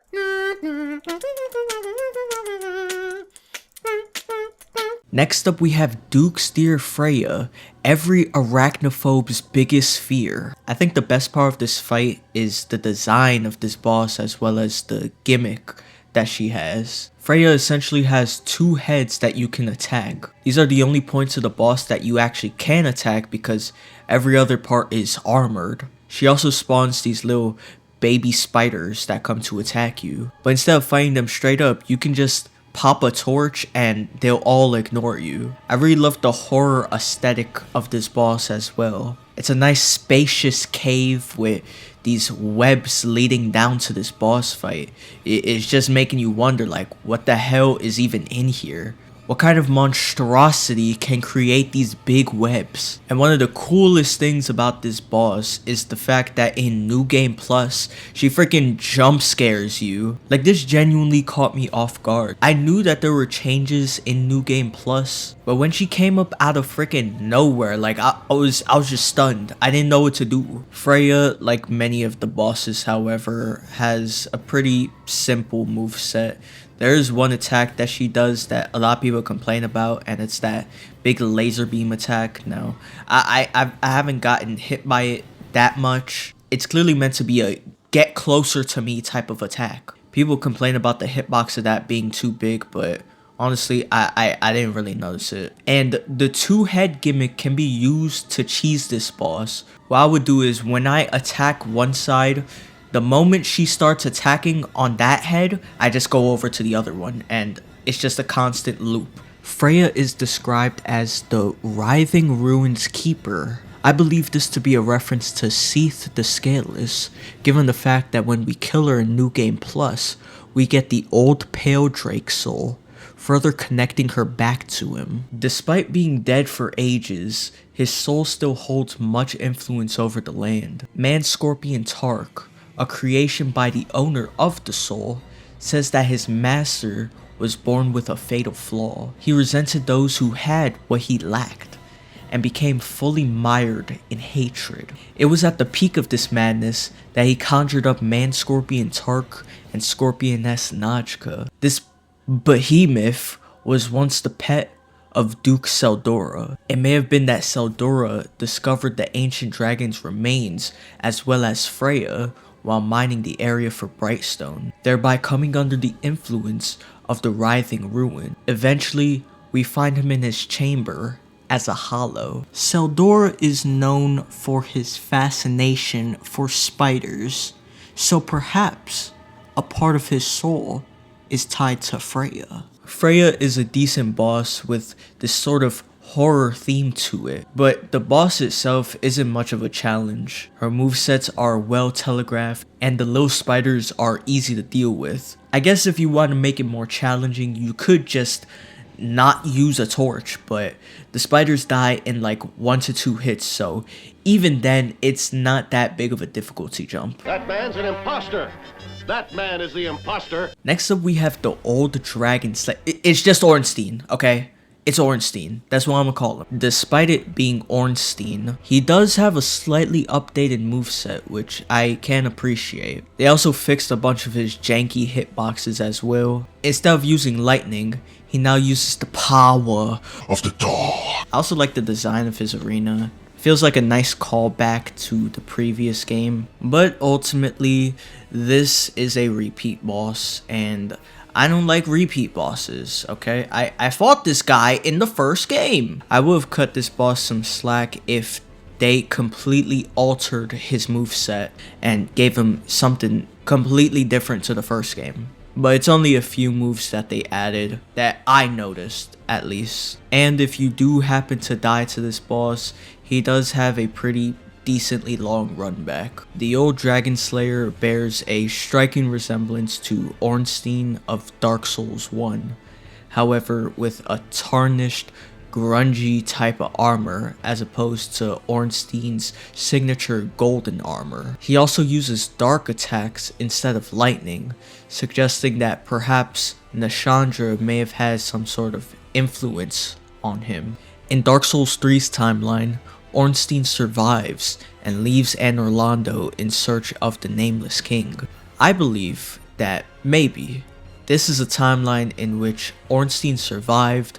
Next up we have Duke's dear Freya, every arachnophobe's biggest fear. I think the best part of this fight is the design of this boss as well as the gimmick that she has. Freya essentially has 2 heads that you can attack. These are the only points of the boss that you actually can attack because every other part is armored. She also spawns these little baby spiders that come to attack you. But instead of fighting them straight up, you can just pop a torch and they'll all ignore you. I really love the horror aesthetic of this boss as well. It's a nice spacious cave with these webs leading down to this boss fight. It's just making you wonder, like, what the hell is even in here? What kind of monstrosity can create these big webs? And one of the coolest things about this boss is the fact that in New Game Plus, she freaking jump scares you. Like, this genuinely caught me off guard. I knew that there were changes in New Game Plus, but when she came up out of freaking nowhere, like, I was just stunned. I didn't know what to do. Freya, like many of the bosses, however, has a pretty simple moveset. There is one attack that she does that a lot of people complain about, and it's that big laser beam attack. No, I haven't gotten hit by it that much. It's clearly meant to be a get closer to me type of attack. People complain about the hitbox of that being too big, but honestly, I didn't really notice it. And the 2-head gimmick can be used to cheese this boss. What I would do is when I attack one side, the moment she starts attacking on that head, I just go over to the other one, and it's just a constant loop. Freya is described as the Writhing Ruins Keeper. I believe this to be a reference to Seath the Scaleless, given the fact that when we kill her in New Game Plus, we get the Old Pale Drake soul, further connecting her back to him. Despite being dead for ages, his soul still holds much influence over the land. Man Scorpion Tark, a creation by the owner of the soul, says that his master was born with a fatal flaw. He resented those who had what he lacked, and became fully mired in hatred. It was at the peak of this madness that he conjured up Man Scorpion Tark and Scorpioness Najka. This behemoth was once the pet of Duke Seldora. It may have been that Seldora discovered the ancient dragon's remains as well as Freya while mining the area for Brightstone, thereby coming under the influence of the Writhing Ruin. Eventually, we find him in his chamber as a hollow. Seldora is known for his fascination for spiders, so perhaps a part of his soul is tied to Freya. Freya is a decent boss with this sort of horror theme to it, but the boss itself isn't much of a challenge. Her movesets are well telegraphed, and the little spiders are easy to deal with. I guess if you want to make it more challenging, you could just not use a torch, but the spiders die in like 1 to 2 hits, so even then, it's not that big of a difficulty jump. That man's an imposter! That man is the imposter! Next up, we have the Old Dragon Slayer. It's just Ornstein, okay? It's Ornstein. That's what I'm gonna call him. Despite it being Ornstein, he does have a slightly updated moveset, which I can appreciate. They also fixed a bunch of his janky hitboxes as well. Instead of using lightning, he now uses the power of the dog. I also like the design of his arena. Feels like a nice callback to the previous game. But ultimately, this is a repeat boss, and I don't like repeat bosses, okay? I fought this guy in the first game. I would have cut this boss some slack if they completely altered his moveset and gave him something completely different to the first game. But it's only a few moves that they added that I noticed, at least. And if you do happen to die to this boss, he does have a pretty decently long run back. The old Dragon Slayer bears a striking resemblance to Ornstein of Dark Souls 1, however with a tarnished, grungy type of armor as opposed to Ornstein's signature golden armor. He also uses dark attacks instead of lightning, suggesting that perhaps Nashandra may have had some sort of influence on him. In Dark Souls 3's timeline, Ornstein survives and leaves Anne Orlando in search of the Nameless King. I believe that maybe this is a timeline in which Ornstein survived,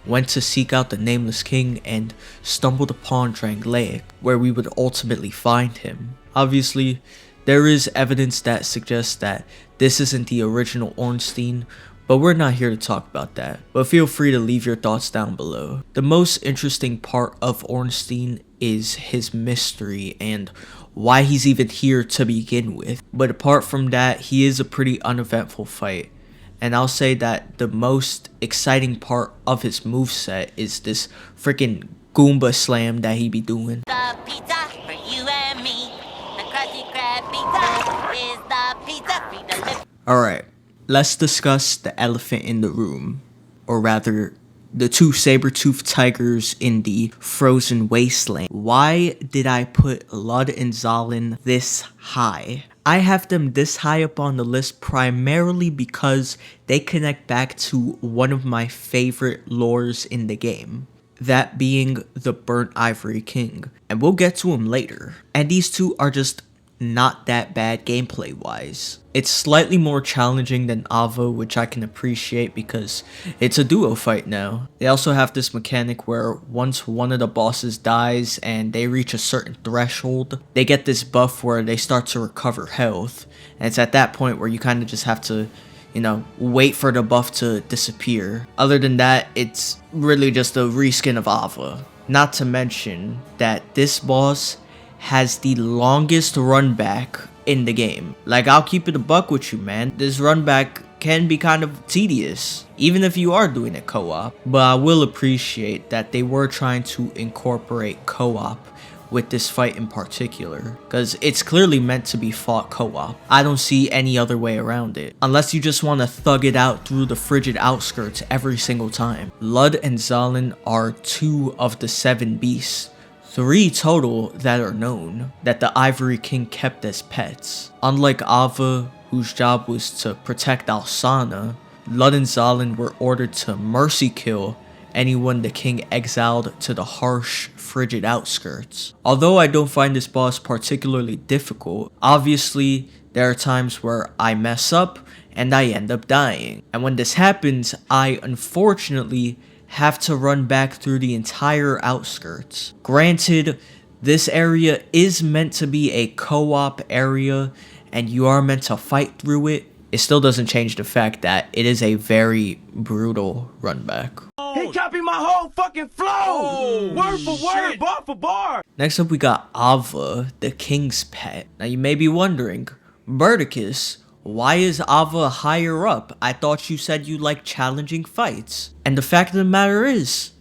went to seek out the Nameless King, and stumbled upon Drangleic, where we would ultimately find him. Obviously, there is evidence that suggests that this isn't the original Ornstein, but we're not here to talk about that. But feel free to leave your thoughts down below. The most interesting part of Ornstein is his mystery and why he's even here to begin with. But apart from that, he is a pretty uneventful fight. And I'll say that the most exciting part of his moveset is this freaking Goomba slam that he be doing. The pizza for you and me. The Krusty Krab pizza is the pizza free delivery. Alright, let's discuss the elephant in the room. Or rather, the two saber-toothed tigers in the frozen wasteland. Why did I put Lud and Zalin this high? I have them this high up on the list primarily because they connect back to one of my favorite lores in the game. That being the Burnt Ivory King. And we'll get to him later. And these two are just not that bad gameplay wise. It's slightly more challenging than Ava, which I can appreciate because it's a duo fight now. They also have this mechanic where once one of the bosses dies and they reach a certain threshold, they get this buff where they start to recover health. And it's at that point where you kind of just have to, you know, wait for the buff to disappear. Other than that, it's really just a reskin of Ava. Not to mention that this boss has the longest run back in the game. Like, I'll keep it a buck with you, man. This run back can be kind of tedious, even if you are doing it co-op. But I will appreciate that they were trying to incorporate co-op with this fight in particular, because it's clearly meant to be fought co-op. I don't see any other way around it, unless you just want to thug it out through the frigid outskirts every single time. Lud and Zalin are 2 of the 7 beasts, 3 total that are known, that the Ivory King kept as pets. Unlike Ava, whose job was to protect Alsana, Lud and Zalin were ordered to mercy kill anyone the king exiled to the harsh, frigid outskirts. Although I don't find this boss particularly difficult, obviously there are times where I mess up and I end up dying. And when this happens, I unfortunately have to run back through the entire outskirts. Granted, this area is meant to be a co-op area and you are meant to fight through it. It still doesn't change the fact that it is a very brutal run back. He copied my whole fucking flow! Word for word, bar for bar! Next up we got Ava, the king's pet. Now you may be wondering, Burdicus, why is Ava higher up? I thought you said you like challenging fights. And the fact of the matter is,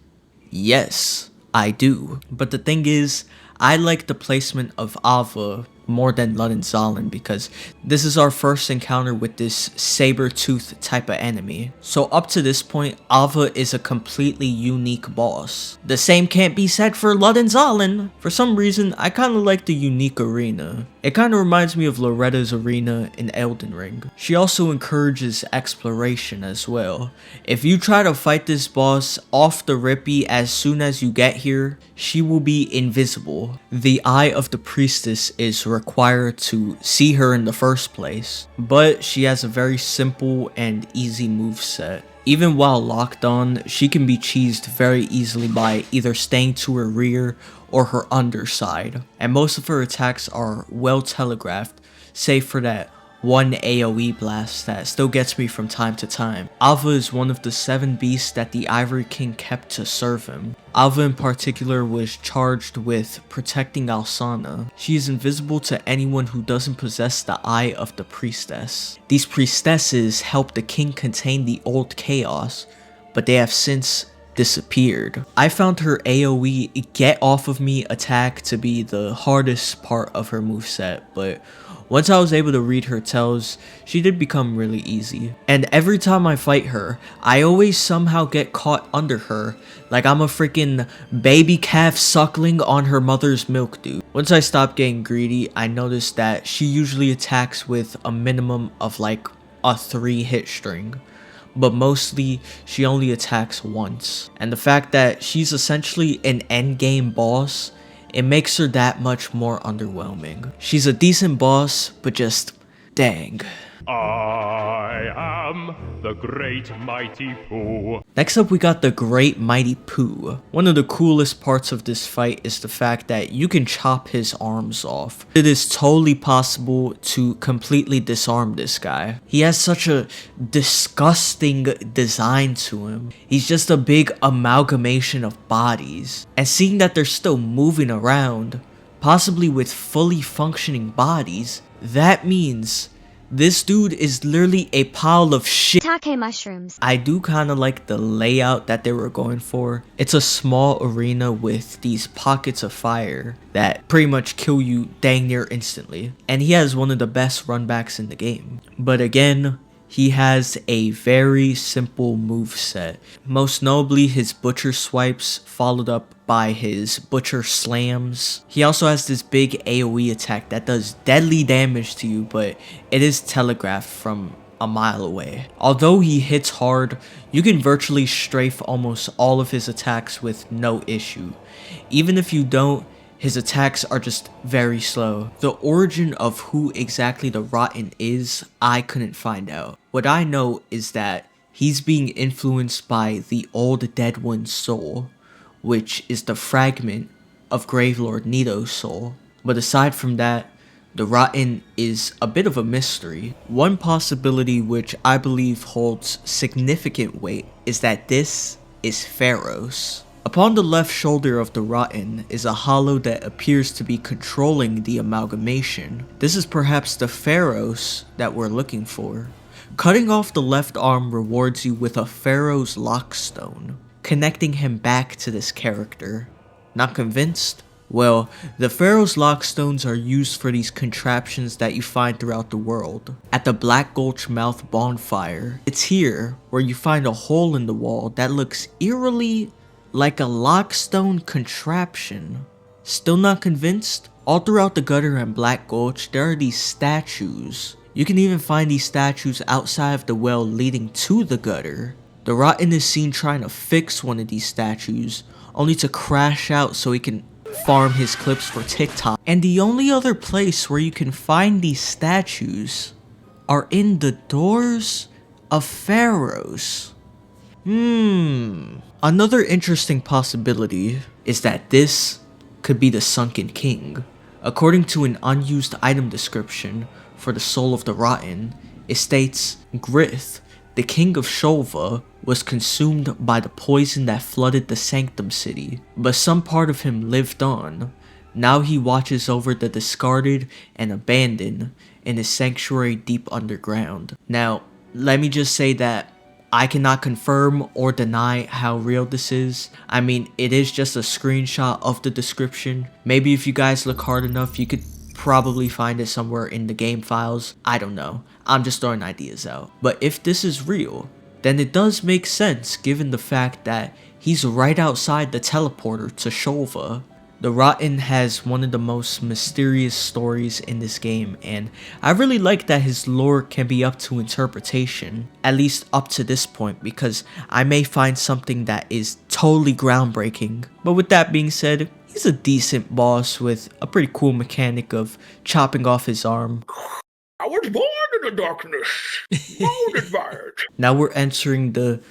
yes, I do. But the thing is, I like the placement of Ava more than Ludden because this is our first encounter with this saber-tooth type of enemy. So up to this point, Ava is a completely unique boss. The same can't be said for Ludden. For some reason, I kinda like the unique arena. It kinda reminds me of Loretta's arena in Elden Ring. She also encourages exploration as well. If you try to fight this boss off the rippy as soon as you get here, she will be invisible. The Eye of the Priestess is required to see her in the first place, but she has a very simple and easy moveset. Even while locked on, she can be cheesed very easily by either staying to her rear or her underside, and most of her attacks are well telegraphed, save for that one AoE blast that still gets me from time to time. Ava is one of the 7 beasts that the Ivory King kept to serve him. Ava in particular was charged with protecting Alsana. She is invisible to anyone who doesn't possess the Eye of the Priestess. These priestesses help the king contain the old chaos, but they have since disappeared. I found her AoE get off of me attack to be the hardest part of her moveset, but once I was able to read her tells, she did become really easy. And every time I fight her, I always somehow get caught under her, like I'm a freaking baby calf suckling on her mother's milk, dude. Once I stopped getting greedy, I noticed that she usually attacks with a minimum of like a 3 hit string, but mostly she only attacks once. And the fact that she's essentially an endgame boss, it makes her that much more underwhelming. She's a decent boss, but just dang. I am the Great Mighty Pooh. Next up, we got the Great Mighty Pooh. One of the coolest parts of this fight is the fact that you can chop his arms off. It is totally possible to completely disarm this guy. He has such a disgusting design to him. He's just a big amalgamation of bodies. And seeing that they're still moving around, possibly with fully functioning bodies, that means this dude is literally a pile of shit. Take mushrooms. I do kind of like the layout that they were going for. It's a small arena with these pockets of fire that pretty much kill you dang near instantly. And he has one of the best runbacks in the game. But again, he has a very simple moveset. Most notably his Butcher Swipes, followed up by his Butcher Slams. He also has this big AoE attack that does deadly damage to you, but it is telegraphed from a mile away. Although he hits hard, you can virtually strafe almost all of his attacks with no issue. Even if you don't, his attacks are just very slow. The origin of who exactly the Rotten is, I couldn't find out. What I know is that he's being influenced by the old Dead One's soul, which is the fragment of Gravelord Nito's soul. But aside from that, the Rotten is a bit of a mystery. One possibility which I believe holds significant weight is that this is Pharos. Upon the left shoulder of the Rotten is a hollow that appears to be controlling the amalgamation. This is perhaps the Pharos that we're looking for. Cutting off the left arm rewards you with a Pharos Lockstone, connecting him back to this character. Not convinced? Well, the Pharos Lockstones are used for these contraptions that you find throughout the world. At the Black Gulch Mouth bonfire, it's here where you find a hole in the wall that looks eerily like a Lockstone contraption. Still not convinced? All throughout the gutter and Black Gulch, there are these statues. You can even find these statues outside of the well leading to the gutter. The Rotten is seen trying to fix one of these statues, only to crash out so he can farm his clips for TikTok. And the only other place where you can find these statues are in the doors of Pharos. Another interesting possibility is that this could be the Sunken King. According to an unused item description for the Soul of the Rotten, it states, Grith, the king of Shulva, was consumed by the poison that flooded the Sanctum City, but some part of him lived on. Now he watches over the discarded and abandoned in his sanctuary deep underground. Now, let me just say that I cannot confirm or deny how real this is. I mean, it is just a screenshot of the description. Maybe if you guys look hard enough, you could probably find it somewhere in the game files. I don't know. I'm just throwing ideas out. But if this is real, then it does make sense given the fact that he's right outside the teleporter to Shulva. The Rotten has one of the most mysterious stories in this game, and I really like that his lore can be up to interpretation, at least up to this point, because I may find something that is totally groundbreaking. But with that being said, he's a decent boss with a pretty cool mechanic of chopping off his arm. I was born in the darkness, molded by it. Now we're entering the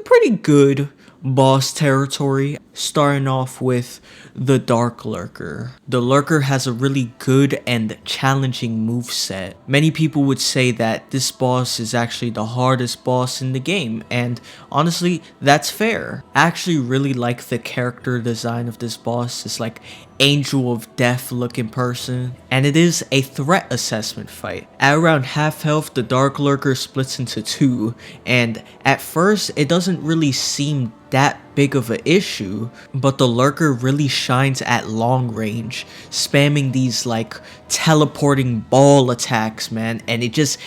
pretty good boss territory, starting off with the Dark Lurker. The Lurker has a really good and challenging moveset. Many people would say that this boss is actually the hardest boss in the game, and honestly, that's fair. I actually really like the character design of this boss. It's like Angel of Death looking person, and it is a threat assessment fight. At around half health, the Dark Lurker splits into two, and at first it doesn't really seem that big of an issue, but the Lurker really shines at long range, spamming these like teleporting ball attacks, man, and it just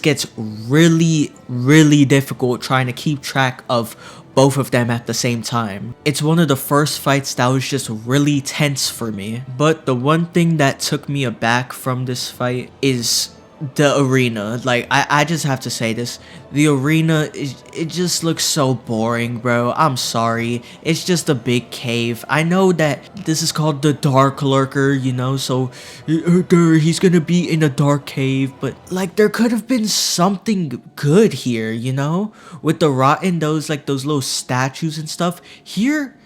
gets really difficult trying to keep track of both of them at the same time. It's one of the first fights that was just really tense for me. But the one thing that took me aback from this fight is the arena. Like, I just have to say this. The arena, it just looks so boring, bro. I'm sorry. It's just a big cave. I know that this is called the Dark Lurker, you know, so he's gonna be in a dark cave, but like there could have been something good here, you know? With the Rotten, those little statues and stuff. Here,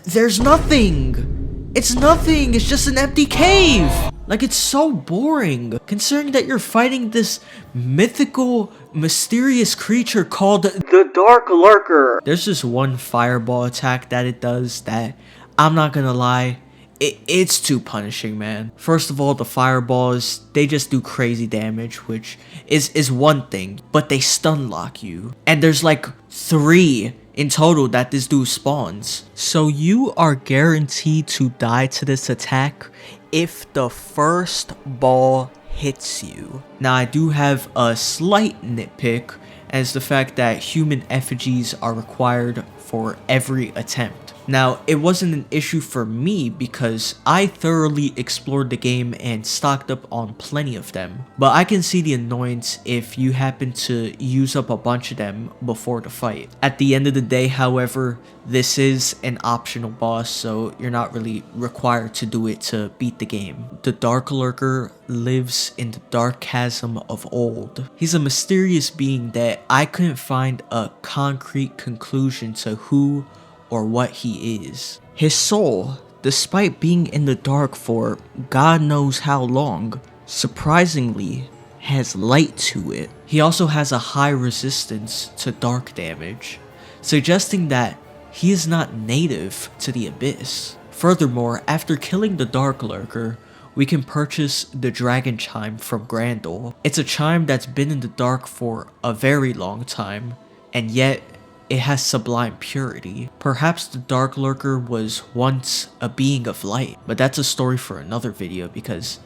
there's nothing. It's nothing. It's just an empty cave. Like, it's so boring, considering that you're fighting this mythical, mysterious creature called the Dark Lurker. There's this one fireball attack that it does that, I'm not gonna lie, it's too punishing, man. First of all, the fireballs, they just do crazy damage, which is one thing, but they stun lock you. And there's like 3 in total that this dude spawns. So you are guaranteed to die to this attack if the first ball hits you. Now, I do have a slight nitpick, as the fact that human effigies are required for every attempt. Now, it wasn't an issue for me because I thoroughly explored the game and stocked up on plenty of them. But I can see the annoyance if you happen to use up a bunch of them before the fight. At the end of the day, however, this is an optional boss, so you're not really required to do it to beat the game. The Dark Lurker lives in the dark chasm of old. He's a mysterious being that I couldn't find a concrete conclusion to who or what he is. His soul, despite being in the dark for God knows how long, surprisingly has light to it. He also has a high resistance to dark damage, suggesting that he is not native to the Abyss. Furthermore, after killing the Dark Lurker, we can purchase the Dragon Chime from Grandel. It's a chime that's been in the dark for a very long time, and yet it has sublime purity. Perhaps the Dark Lurker was once a being of light, but that's a story for another video because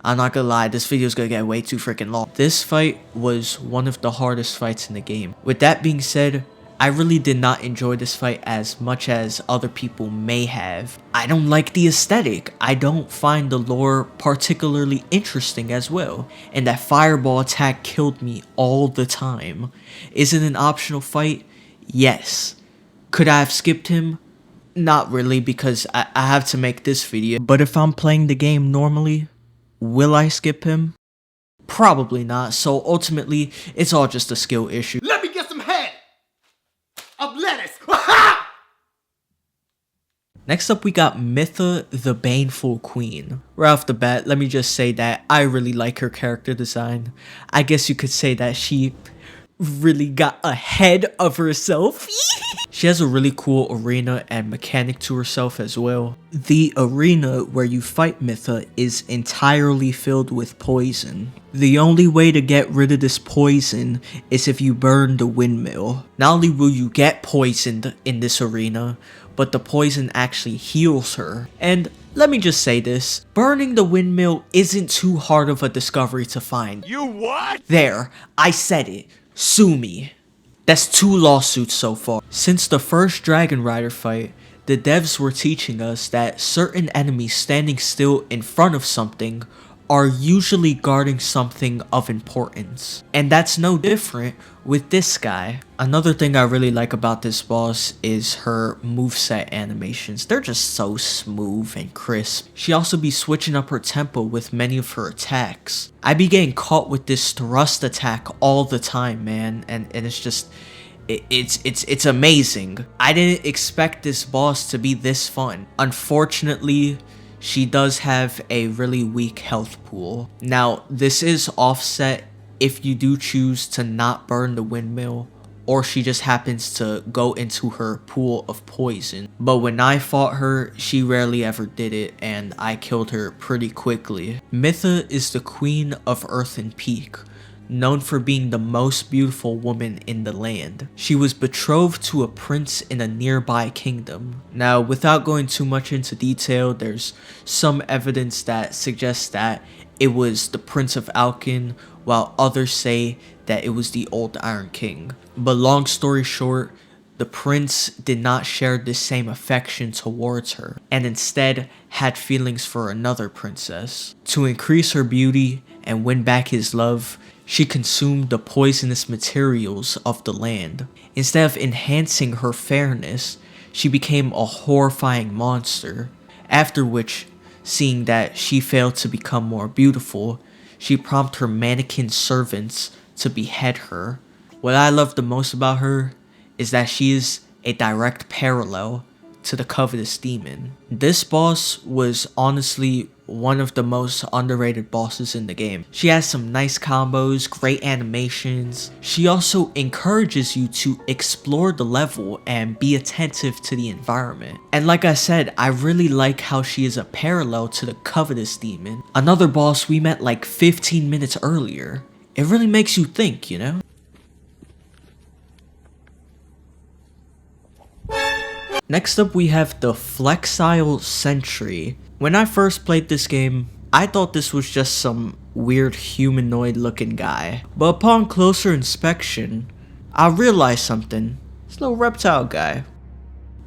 I'm not gonna lie, this video is gonna get way too freaking long. This fight was one of the hardest fights in the game. With that being said, I really did not enjoy this fight as much as other people may have. I don't like the aesthetic. I don't find the lore particularly interesting as well. And that fireball attack killed me all the time. Is it an optional fight? Yes. Could I have skipped him? Not really, because I have to make this video. But if I'm playing the game normally, will I skip him? Probably not. So ultimately, it's all just a skill issue. Let me get some head of lettuce. Next up, we got Mytha the Baneful Queen. Right off the bat, let me just say that I really like her character design. I guess you could say that she really got ahead of herself. She has a really cool arena and mechanic to herself as well. The arena where you fight Mytha is entirely filled with poison. The only way to get rid of this poison is if you burn the windmill. Not only will you get poisoned in this arena, but the poison actually heals her. And let me just say this. Burning the windmill isn't too hard of a discovery to find. You what? There, I said it. Sue me. That's 2 lawsuits so far. Since the first Dragon Rider fight, the devs were teaching us that certain enemies standing still in front of something are usually guarding something of importance. And that's no different with this guy. Another thing I really like about this boss is her moveset animations. They're just so smooth and crisp. She also be switching up her tempo with many of her attacks. I be getting caught with this thrust attack all the time, man, and it's just it's amazing. I didn't expect this boss to be this fun. Unfortunately, she does have a really weak health pool. Now, this is offset if you do choose to not burn the windmill, or she just happens to go into her pool of poison. But when I fought her, she rarely ever did it, and I killed her pretty quickly. Mytha is the queen of Earthen Peak, known for being the most beautiful woman in the land. She was betrothed to a prince in a nearby kingdom. Now, without going too much into detail, there's some evidence that suggests that it was the Prince of Alkin, while others say that it was the Old Iron King. But long story short, the prince did not share the same affection towards her, and instead had feelings for another princess. To increase her beauty and win back his love, she consumed the poisonous materials of the land. Instead of enhancing her fairness, she became a horrifying monster. After which, seeing that she failed to become more beautiful, she prompted her mannequin servants to behead her. What I love the most about her is that she is a direct parallel to the Covetous Demon. This boss was honestly one of the most underrated bosses in the game. She has some nice combos, great animations. She also encourages you to explore the level and be attentive to the environment. And like I said, I really like how she is a parallel to the Covetous Demon, another boss we met like 15 minutes earlier. It really makes you think, you know? Next up we have the Flexile Sentry. When I first played this game, I thought this was just some weird humanoid looking guy. But upon closer inspection, I realized something. This little reptile guy.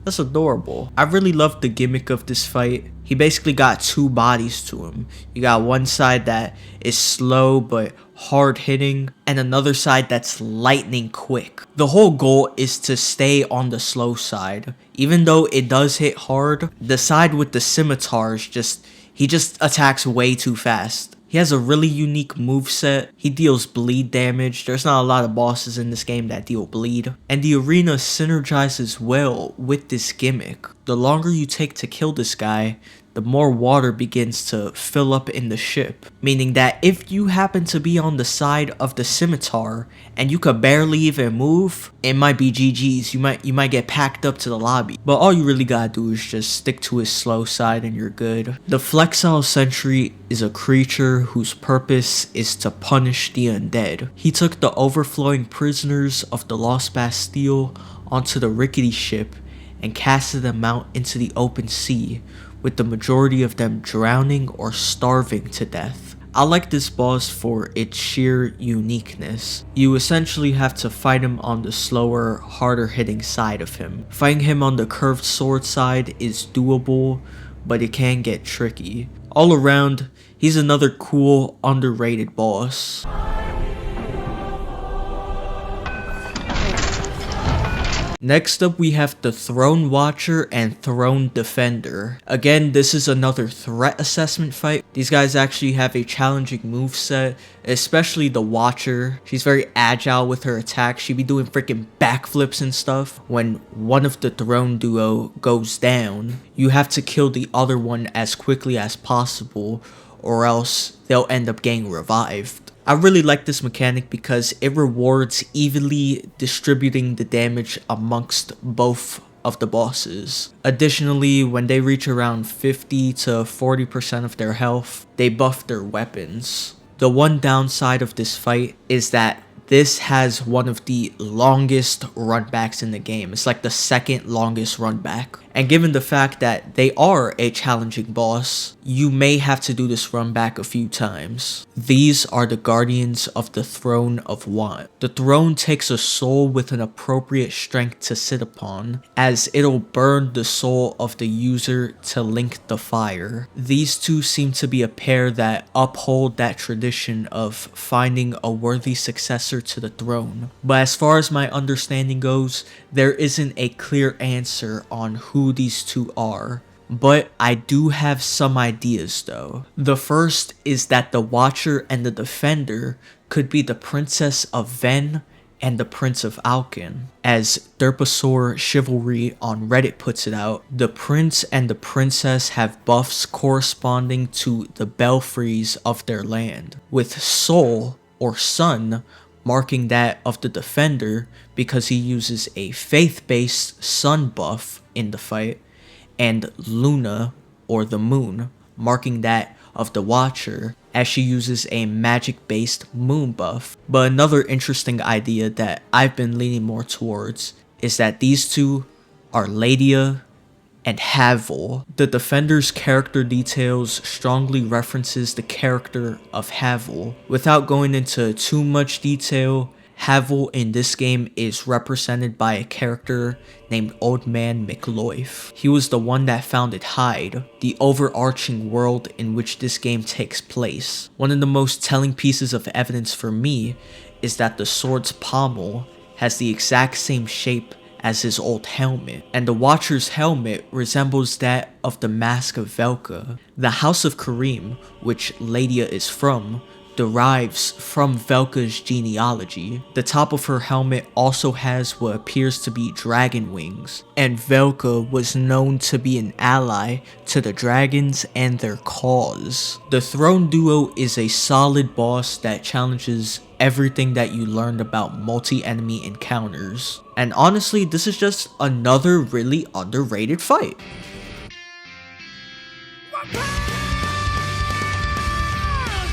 That's adorable. I really loved the gimmick of this fight. He basically got 2 bodies to him. You got one side that is slow but hard hitting, and another side that's lightning quick. The whole goal is to stay on the slow side. Even though it does hit hard, the side with the scimitars he just attacks way too fast. He has a really unique moveset. He deals bleed damage. There's not a lot of bosses in this game that deal bleed. And the arena synergizes well with this gimmick. The longer you take to kill this guy, the more water begins to fill up in the ship. Meaning that if you happen to be on the side of the scimitar and you could barely even move, it might be GG's. You might get packed up to the lobby. But all you really gotta do is just stick to his slow side and you're good. The Flexile Sentry is a creature whose purpose is to punish the undead. He took the overflowing prisoners of the Lost Bastille onto the rickety ship and casted them out into the open sea, with the majority of them drowning or starving to death. I like this boss for its sheer uniqueness. You essentially have to fight him on the slower, harder hitting side of him. Fighting him on the curved sword side is doable, but it can get tricky. All around, he's another cool, underrated boss. Next up we have the Throne Watcher and Throne Defender. Again, this is another threat assessment fight. These guys actually have a challenging moveset, especially the Watcher. She's very agile with her attacks. She be doing freaking backflips and stuff. When one of the Throne duo goes down, you have to kill the other one as quickly as possible, or else they'll end up getting revived. I really like this mechanic because it rewards evenly distributing the damage amongst both of the bosses. Additionally, when they reach around 50 to 40% of their health, they buff their weapons. The one downside of this fight is that this has one of the longest runbacks in the game. It's like the second longest runback. And given the fact that they are a challenging boss, you may have to do this run back a few times. These are the Guardians of the Throne of Want. The throne takes a soul with an appropriate strength to sit upon, as it'll burn the soul of the user to link the fire. These two seem to be a pair that uphold that tradition of finding a worthy successor to the throne. But as far as my understanding goes, there isn't a clear answer on who these two are, but I do have some ideas though. The first is that the Watcher and the Defender could be the Princess of Ven and the Prince of Alkin. As Derpasaur Chivalry on Reddit puts it out, the Prince and the Princess have buffs corresponding to the belfries of their land, with Sol or Sun marking that of the Defender because he uses a faith-based sun buff in the fight, and Luna or the Moon marking that of the Watcher as she uses a magic-based moon buff. But another interesting idea that I've been leaning more towards is that these two are Ladia and Havel. The Defender's character details strongly references the character of Havel. Without going into too much detail, Havel in this game is represented by a character named Old Man McLoif. He was the one that founded Hyde, the overarching world in which this game takes place. One of the most telling pieces of evidence for me is that the sword's pommel has the exact same shape as his old helmet, and the Watcher's helmet resembles that of the Mask of Velka. The House of Karim, which Ladia is from, derives from Velka's genealogy. The top of her helmet also has what appears to be dragon wings, and Velka was known to be an ally to the dragons and their cause. The Throne Duo is a solid boss that challenges everything that you learned about multi-enemy encounters. And honestly, this is just another really underrated fight.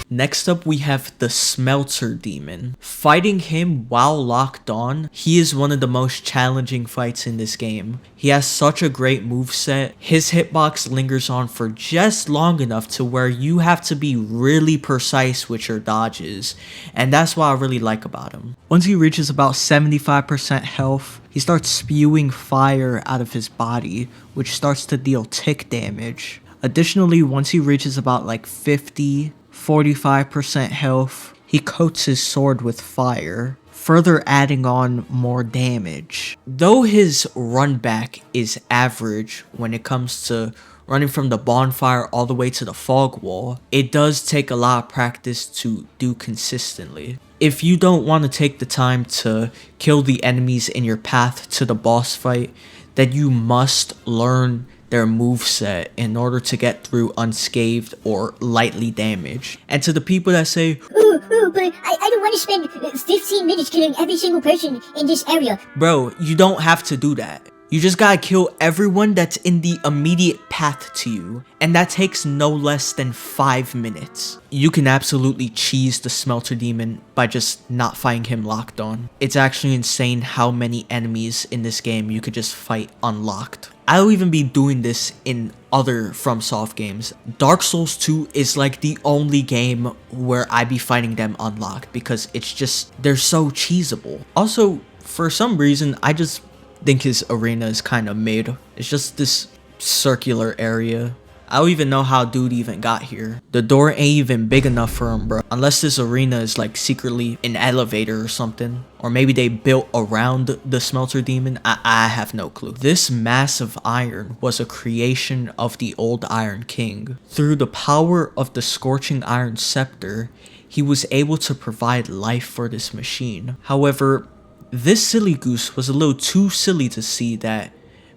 Next up, we have the Smelter Demon. Fighting him while locked on, he is one of the most challenging fights in this game. He has such a great moveset. His hitbox lingers on for just long enough to where you have to be really precise with your dodges, and that's what I really like about him. Once he reaches about 75% health, he starts spewing fire out of his body, which starts to deal tick damage. Additionally, once he reaches about like 45% health, he coats his sword with fire, further adding on more damage. Though his run back is average when it comes to running from the bonfire all the way to the fog wall, it does take a lot of practice to do consistently. If you don't want to take the time to kill the enemies in your path to the boss fight, then you must learn their moveset in order to get through unscathed or lightly damaged. And to the people that say, but I don't want to spend 15 minutes killing every single person in this area. Bro, you don't have to do that. You just gotta kill everyone that's in the immediate path to you, and that takes no less than 5 minutes. You can absolutely cheese the Smelter Demon by just not fighting him locked on. It's actually insane how many enemies in this game you could just fight unlocked. I'll even be doing this in other FromSoft games. Dark Souls 2 is like the only game where I be fighting them unlocked because it's just, they're so cheesable. Also, for some reason, I just think his arena is kind of mid. It's just this circular area. I don't even know how dude even got here. The door ain't even big enough for him, bro. Unless this arena is like secretly an elevator or something. Or maybe they built around the Smelter Demon. I have no clue. This mass of iron was a creation of the old Iron King. Through the power of the Scorching Iron Scepter, he was able to provide life for this machine. However, this silly goose was a little too silly to see that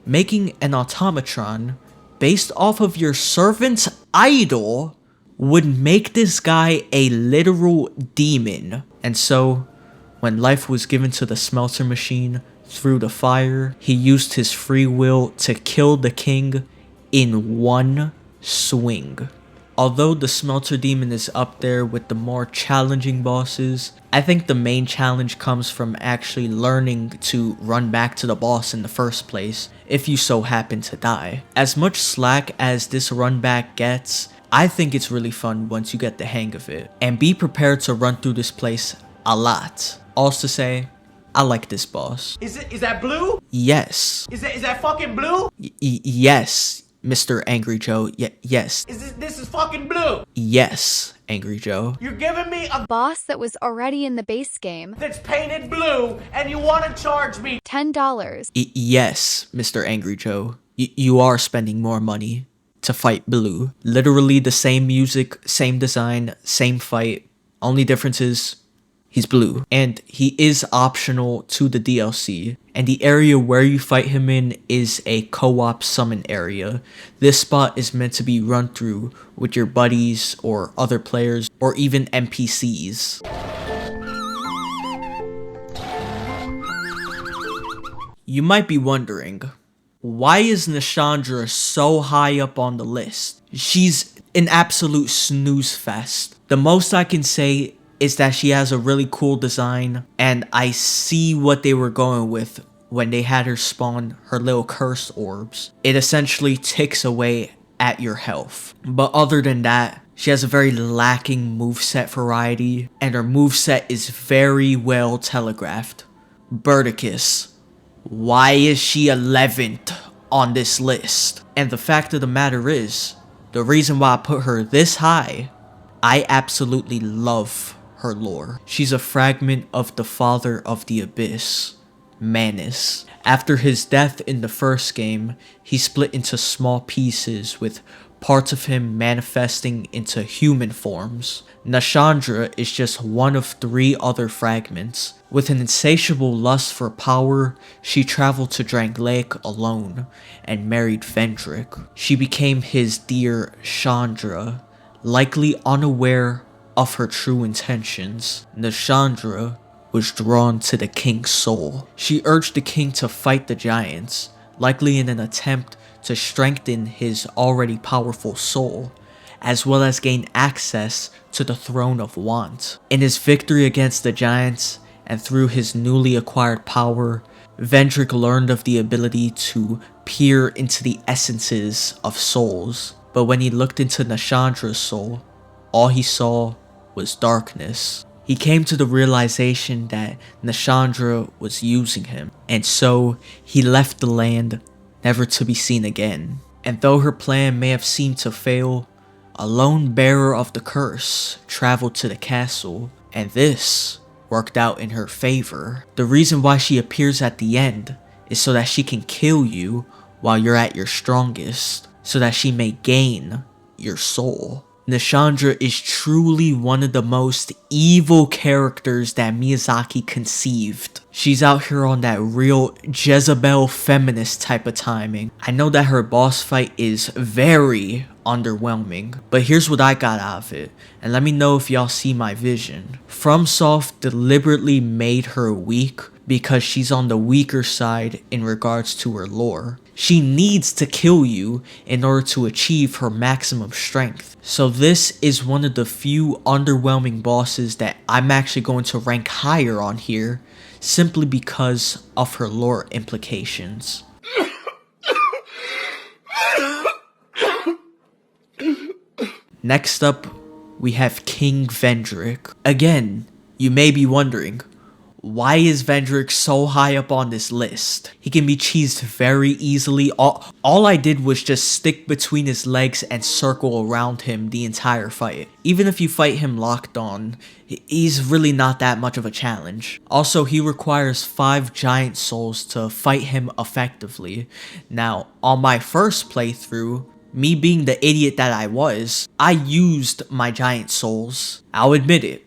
making an automatron based off of your servant's idol would make this guy a literal demon. And so, when life was given to the smelter machine through the fire, he used his free will to kill the king in one swing. Although the Smelter Demon is up there with the more challenging bosses, I think the main challenge comes from actually learning to run back to the boss in the first place, if you so happen to die. As much slack as this run back gets, I think it's really fun once you get the hang of it. And be prepared to run through this place a lot. All's to say, I like this boss. Is that blue? Yes. Is that fucking blue? Yes, Mr. Angry Joe. Yes. This is fucking blue? Yes, Angry Joe. You're giving me a boss that was already in the base game that's painted blue, and you want to charge me $10. Yes, Mr. Angry Joe. You are spending more money to fight blue. Literally the same music, same design, same fight. Only difference is he's blue. And he is optional to the DLC. And the area where you fight him in is a co-op summon area. This spot is meant to be run through with your buddies or other players or even NPCs. You might be wondering, why is Nashandra so high up on the list? She's an absolute snooze fest. The most I can say is that she has a really cool design, and I see what they were going with when they had her spawn her little curse orbs. It essentially ticks away at your health. But other than that, she has a very lacking moveset variety, and her moveset is very well telegraphed. Birdicus. Why is she 11th on this list? And the fact of the matter is, the reason why I put her this high, I absolutely love her lore. She's a fragment of the father of the abyss, Manus. After his death in the first game, he split into small pieces with parts of him manifesting into human forms. Nashandra is just one of 3 other fragments. With an insatiable lust for power, she traveled to Drangleic alone and married Vendrick. She became his dear Chandra, likely unaware of her true intentions. Nashandra was drawn to the king's soul. She urged the king to fight the giants, likely in an attempt to strengthen his already powerful soul, as well as gain access to the throne of Want. In his victory against the giants, and through his newly acquired power, Vendrick learned of the ability to peer into the essences of souls. But when he looked into Nashandra's soul, all he saw was darkness. He came to the realization that Nashandra was using him, and so he left the land, never to be seen again. And though her plan may have seemed to fail, a lone bearer of the curse traveled to the castle, and this worked out in her favor. The reason why she appears at the end is so that she can kill you while you're at your strongest, so that she may gain your soul. Nashandra is truly one of the most evil characters that Miyazaki conceived. She's out here on that real Jezebel feminist type of timing. I know that her boss fight is very underwhelming, but here's what I got out of it, and let me know if y'all see my vision. FromSoft deliberately made her weak because she's on the weaker side in regards to her lore. She needs to kill you in order to achieve her maximum strength. So this is one of the few underwhelming bosses that I'm actually going to rank higher on here, simply because of her lore implications. Next up, we have King Vendrick. Again, you may be wondering, why is Vendrick so high up on this list? He can be cheesed very easily. All I did was just stick between his legs and circle around him the entire fight. Even if you fight him locked on, he's really not that much of a challenge. Also, he requires 5 giant souls to fight him effectively. Now, on my first playthrough, me being the idiot that I was, I used my giant souls. I'll admit it.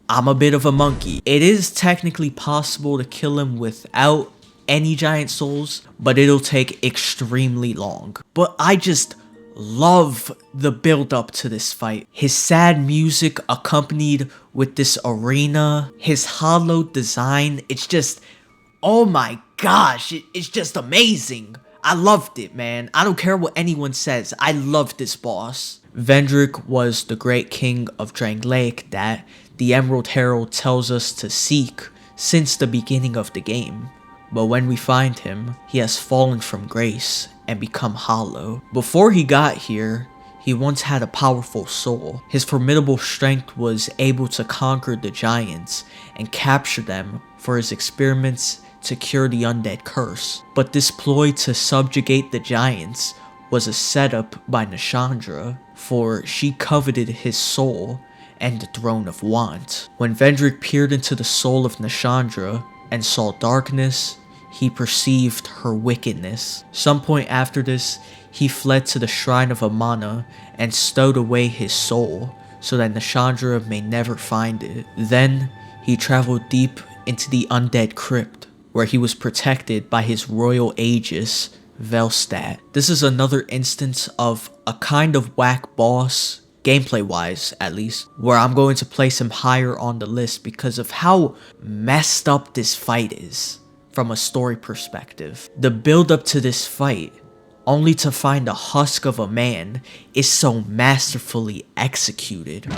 I'm a bit of a monkey. It is technically possible to kill him without any giant souls, but it'll take extremely long. But I just love the build up to this fight. His sad music accompanied with this arena, his hollowed design, it's just, oh my gosh, it's just amazing. I loved it, man. I don't care what anyone says. I loved this boss. Vendrick was the great king of Drangleic that the Emerald Herald tells us to seek since the beginning of the game. But when we find him, he has fallen from grace and become hollow. Before he got here, he once had a powerful soul. His formidable strength was able to conquer the giants and capture them for his experiments to cure the undead curse. But this ploy to subjugate the giants was a setup by Nashandra, for she coveted his soul and the throne of want. When Vendrick peered into the soul of Nashandra and saw darkness, he perceived her wickedness. Some point after this, he fled to the shrine of Amana and stowed away his soul so that Nashandra may never find it. Then, he traveled deep into the undead crypt, where he was protected by his royal aegis, Velstadt. This is another instance of a kind of whack boss, gameplay wise at least, where I'm going to place him higher on the list because of how messed up this fight is from a story perspective. The build up to this fight, only to find a husk of a man, is so masterfully executed.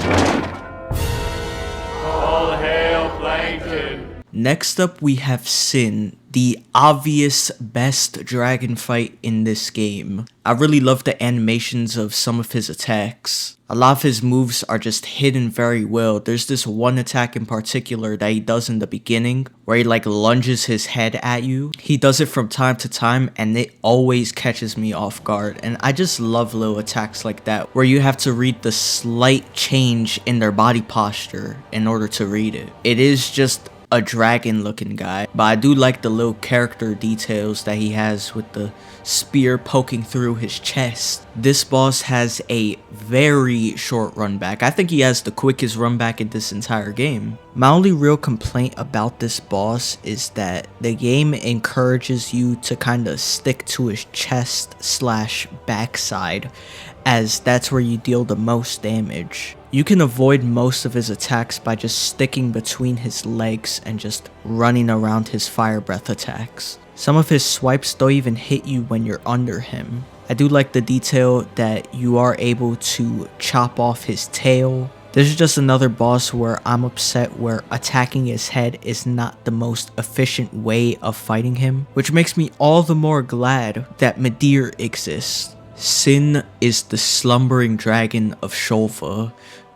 All hail Plankton! Next up we have Sin, the obvious best dragon fight in this game. I really love the animations of some of his attacks. A lot of his moves are just hidden very well. There's this one attack in particular that he does in the beginning where he like lunges his head at you. He does it from time to time and it always catches me off guard. And I just love little attacks like that where you have to read the slight change in their body posture in order to read it. It is just a dragon looking guy, but I do like the little character details that he has with the spear poking through his chest. This boss has a very short run back. I think he has the quickest run back in this entire game. My only real complaint about this boss is that the game encourages you to kind of stick to his chest / backside, as that's where you deal the most damage. You can avoid most of his attacks by just sticking between his legs and just running around his fire breath attacks. Some of his swipes don't even hit you when you're under him. I do like the detail that you are able to chop off his tail. This is just another boss where I'm upset where attacking his head is not the most efficient way of fighting him, which makes me all the more glad that Midir exists. Sin is the slumbering dragon of Shulva,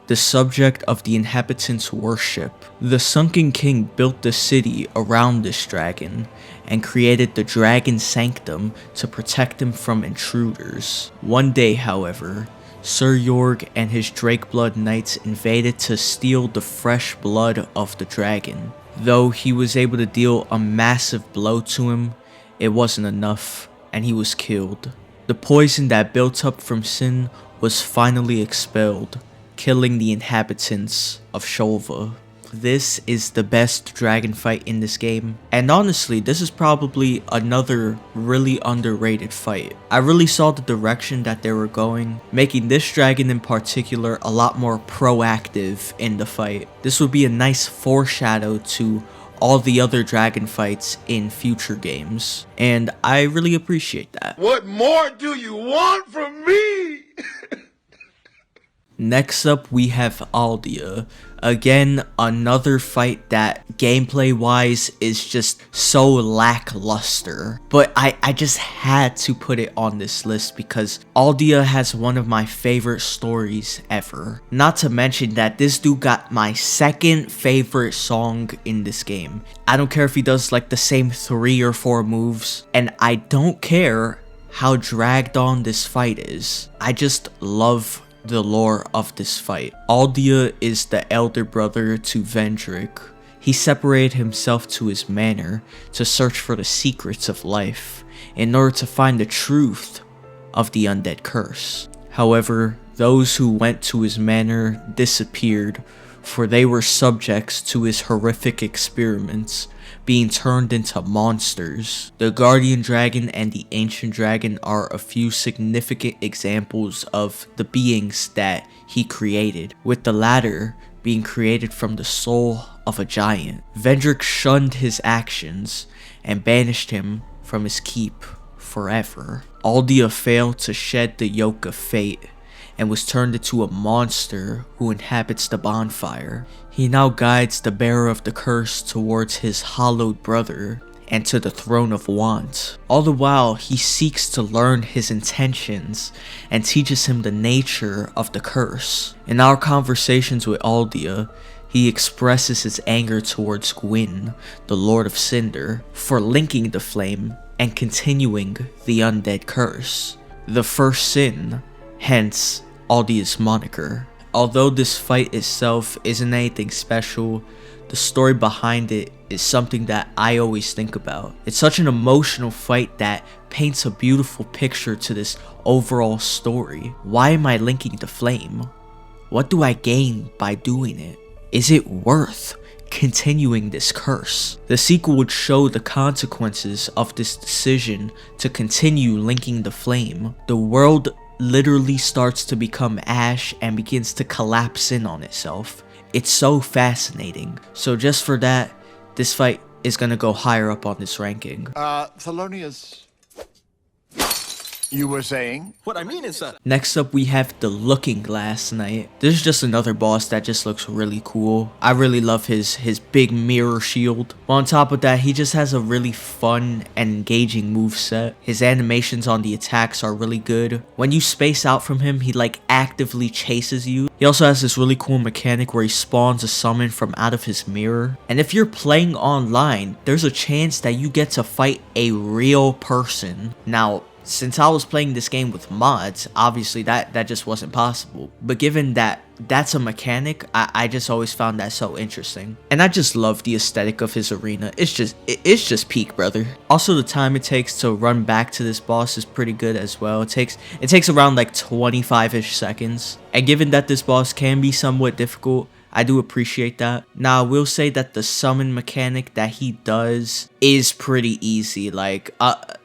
the subject of the inhabitants' worship. The Sunken King built the city around this dragon and created the Dragon Sanctum to protect him from intruders. One day, however, Sir Jorg and his Drakeblood Knights invaded to steal the fresh blood of the dragon. Though he was able to deal a massive blow to him, it wasn't enough and he was killed. The poison that built up from Sin was finally expelled, killing the inhabitants of Shulva. This is the best dragon fight in this game, and honestly, this is probably another really underrated fight. I really saw the direction that they were going, making this dragon in particular a lot more proactive in the fight. This would be a nice foreshadow to all the other dragon fights in future games, and I really appreciate that. What more do you want from me? Next up we have Aldia. Again, another fight that gameplay wise is just so lackluster, but I just had to put it on this list because Aldia has one of my favorite stories ever. Not to mention that this dude got my second favorite song in this game. I don't care if he does like the same 3 or 4 moves, and I don't care how dragged on this fight is. I just love the lore of this fight. Aldia is the elder brother to Vendrick. He separated himself to his manor to search for the secrets of life in order to find the truth of the undead curse. However, those who went to his manor disappeared, for they were subjects to his horrific experiments, being turned into monsters. The Guardian Dragon and the Ancient Dragon are a few significant examples of the beings that he created, with the latter being created from the soul of a giant. Vendrick shunned his actions and banished him from his keep forever. Aldia failed to shed the yoke of fate and was turned into a monster who inhabits the bonfire. He now guides the bearer of the curse towards his hallowed brother and to the throne of want. All the while, he seeks to learn his intentions and teaches him the nature of the curse. In our conversations with Aldia, he expresses his anger towards Gwyn, the Lord of Cinder, for linking the flame and continuing the undead curse. The first sin, hence Aldia's moniker. Although this fight itself isn't anything special, the story behind it is something that I always think about. It's such an emotional fight that paints a beautiful picture to this overall story. Why am I linking the flame? What do I gain by doing it? Is it worth continuing this curse? The sequel would show the consequences of this decision to continue linking the flame. The world literally starts to become ash and begins to collapse in on itself. It's so fascinating. So just for that, this fight is gonna go higher up on this ranking. Thelonious. You were saying? What I mean is that... Next up, we have the Looking Glass Knight. This is just another boss that just looks really cool. I really love his big mirror shield. But on top of that, he just has a really fun and engaging moveset. His animations on the attacks are really good. When you space out from him, he like actively chases you. He also has this really cool mechanic where he spawns a summon from out of his mirror. And if you're playing online, there's a chance that you get to fight a real person. Now, since I was playing this game with mods, obviously that just wasn't possible. But given that that's a mechanic, I just always found that so interesting. And I just love the aesthetic of his arena. It's just peak, brother. Also, the time it takes to run back to this boss is pretty good as well. It takes around like 25-ish seconds. And given that this boss can be somewhat difficult, I do appreciate that. Now, I will say that the summon mechanic that he does is pretty easy. Like,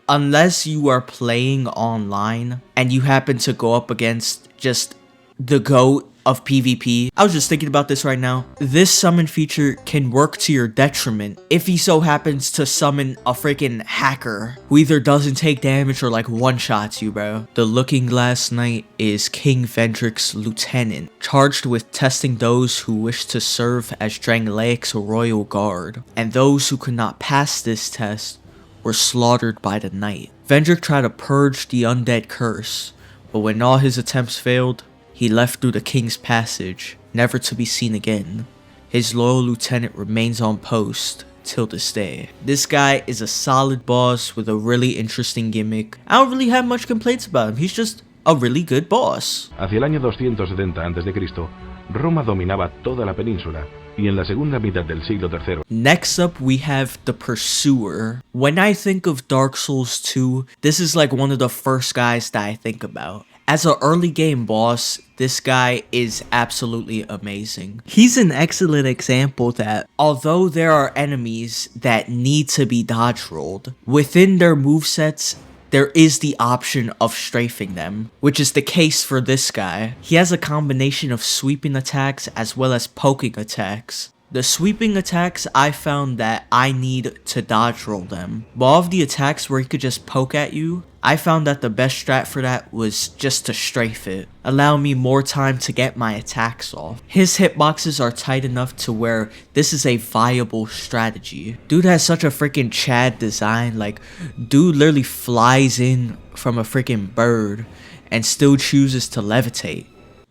unless you are playing online and you happen to go up against just the GOAT of PvP. I was just thinking about this right now. This summon feature can work to your detriment if he so happens to summon a freaking hacker who either doesn't take damage or like one-shots you, bro. The Looking Glass Knight is King Vendrick's lieutenant, charged with testing those who wish to serve as Drangleic royal guard, and those who could not pass this test were slaughtered by the knight. Vendrick tried to purge the undead curse, but when all his attempts failed, he left through the King's Passage, never to be seen again. His loyal lieutenant remains on post till this day. This guy is a solid boss with a really interesting gimmick. I don't really have much complaints about him. He's just a really good boss. Hacia el año 270 a.C., Roma dominaba toda la península, y en la segunda mitad del siglo III. Next up, we have the Pursuer. When I think of Dark Souls 2, this is like one of the first guys that I think about. As an early game boss, this guy is absolutely amazing. He's an excellent example that, although there are enemies that need to be dodge rolled, within their movesets, there is the option of strafing them, which is the case for this guy. He has a combination of sweeping attacks as well as poking attacks. The sweeping attacks, I found that I need to dodge roll them. But all of the attacks where he could just poke at you, I found that the best strat for that was just to strafe it, allowing me more time to get my attacks off. His hitboxes are tight enough to where this is a viable strategy. Dude has such a freaking Chad design, like dude literally flies in from a freaking bird and still chooses to levitate.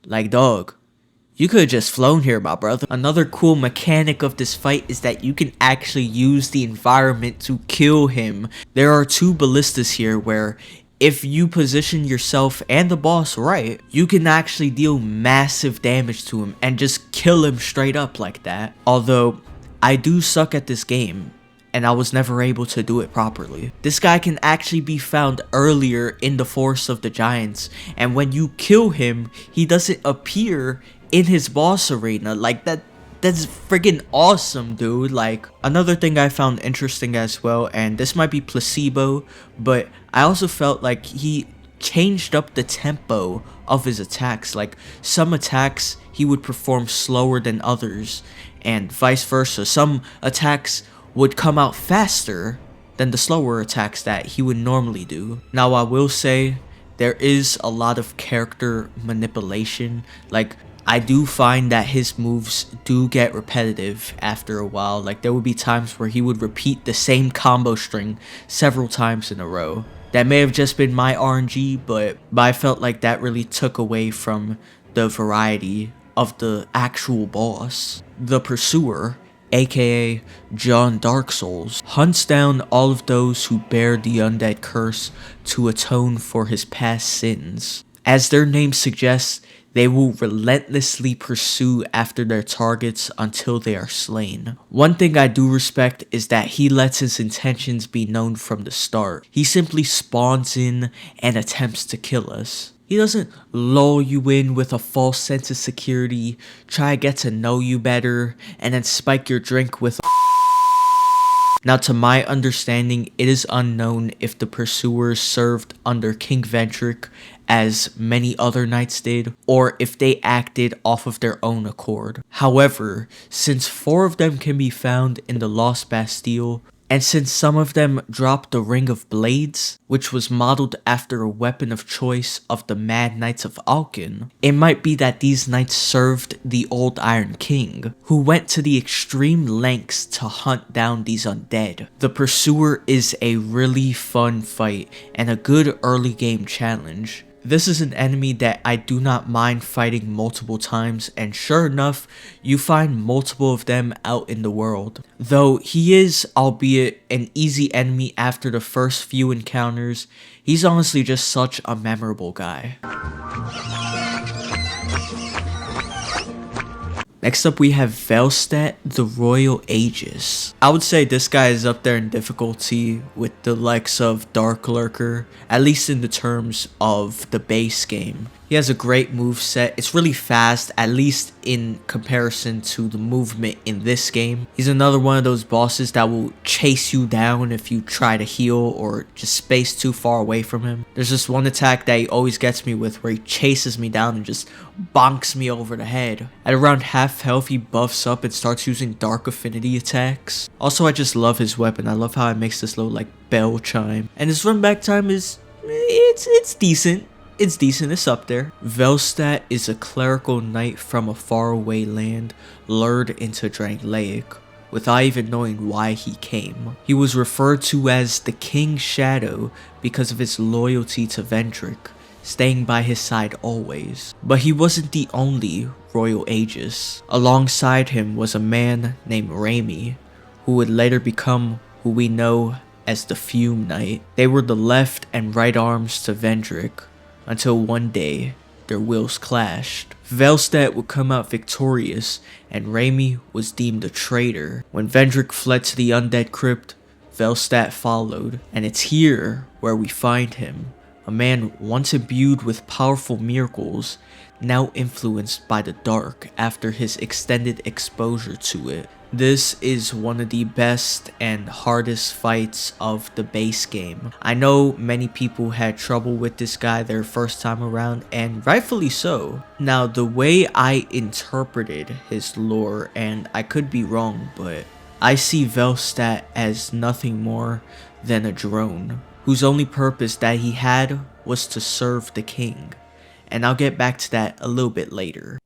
Like, dog, you could have just flown here, my brother. Another cool mechanic of this fight is that you can actually use the environment to kill him. There are two ballistas here where if you position yourself and the boss right, you can actually deal massive damage to him and just kill him straight up like that. Although, I do suck at this game, and I was never able to do it properly. This guy can actually be found earlier in the Forest of the Giants, and when you kill him, he doesn't appear in his boss arena. Like, that's freaking awesome, dude. Like, another thing I found interesting as well, and this might be placebo, but I also felt like he changed up the tempo of his attacks. Like, some attacks he would perform slower than others, and vice versa. Some attacks would come out faster than the slower attacks that he would normally do. Now, I will say, there is a lot of character manipulation. Like, I do find that his moves do get repetitive after a while. Like, there would be times where he would repeat the same combo string several times in a row. That may have just been my RNG, but I felt like that really took away from the variety of the actual boss. The Pursuer, aka John Dark Souls, hunts down all of those who bear the undead curse to atone for his past sins. As their name suggests, they will relentlessly pursue after their targets until they are slain. One thing I do respect is that he lets his intentions be known from the start. He simply spawns in and attempts to kill us. He doesn't lull you in with a false sense of security, try to get to know you better, and then spike your drink with Now, to my understanding, it is unknown if the Pursuers served under King Vendrick as many other knights did, or if they acted off of their own accord. However, since 4 of them can be found in the Lost Bastille, and since some of them dropped the Ring of Blades, which was modeled after a weapon of choice of the Mad Knights of Alkin, it might be that these knights served the old Iron King, who went to the extreme lengths to hunt down these undead. The Pursuer is a really fun fight and a good early game challenge. This is an enemy that I do not mind fighting multiple times, and sure enough, you find multiple of them out in the world. Though he is, albeit an easy enemy after the first few encounters, he's honestly just such a memorable guy. Next up, we have Velstadt, the Royal Aegis. I would say this guy is up there in difficulty with the likes of Dark Lurker, at least in the terms of the base game. He has a great move set. It's really fast, at least in comparison to the movement in this game. He's another one of those bosses that will chase you down if you try to heal or just space too far away from him. There's this one attack that he always gets me with where he chases me down and just bonks me over the head. At around half health, he buffs up and starts using Dark Affinity attacks. Also, I just love his weapon. I love how it makes this little like bell chime. And his run back time is, it's decent. It's decent, it's up there. Velstadt is a clerical knight from a faraway land, lured into Drangleic, without even knowing why he came. He was referred to as the King's Shadow because of his loyalty to Vendrick, staying by his side always. But he wasn't the only Royal Aegis. Alongside him was a man named Raimi, who would later become who we know as the Fume Knight. They were the left and right arms to Vendrick, until one day, their wills clashed. Velstadt would come out victorious, and Raimi was deemed a traitor. When Vendrick fled to the Undead Crypt, Velstadt followed, and it's here where we find him. A man once imbued with powerful miracles, now influenced by the dark after his extended exposure to it. This is one of the best and hardest fights of the base game. I know many people had trouble with this guy their first time around, and rightfully so. Now, the way I interpreted his lore, and I could be wrong, but I see Velstadt as nothing more than a drone, whose only purpose that he had was to serve the king. And I'll get back to that a little bit later.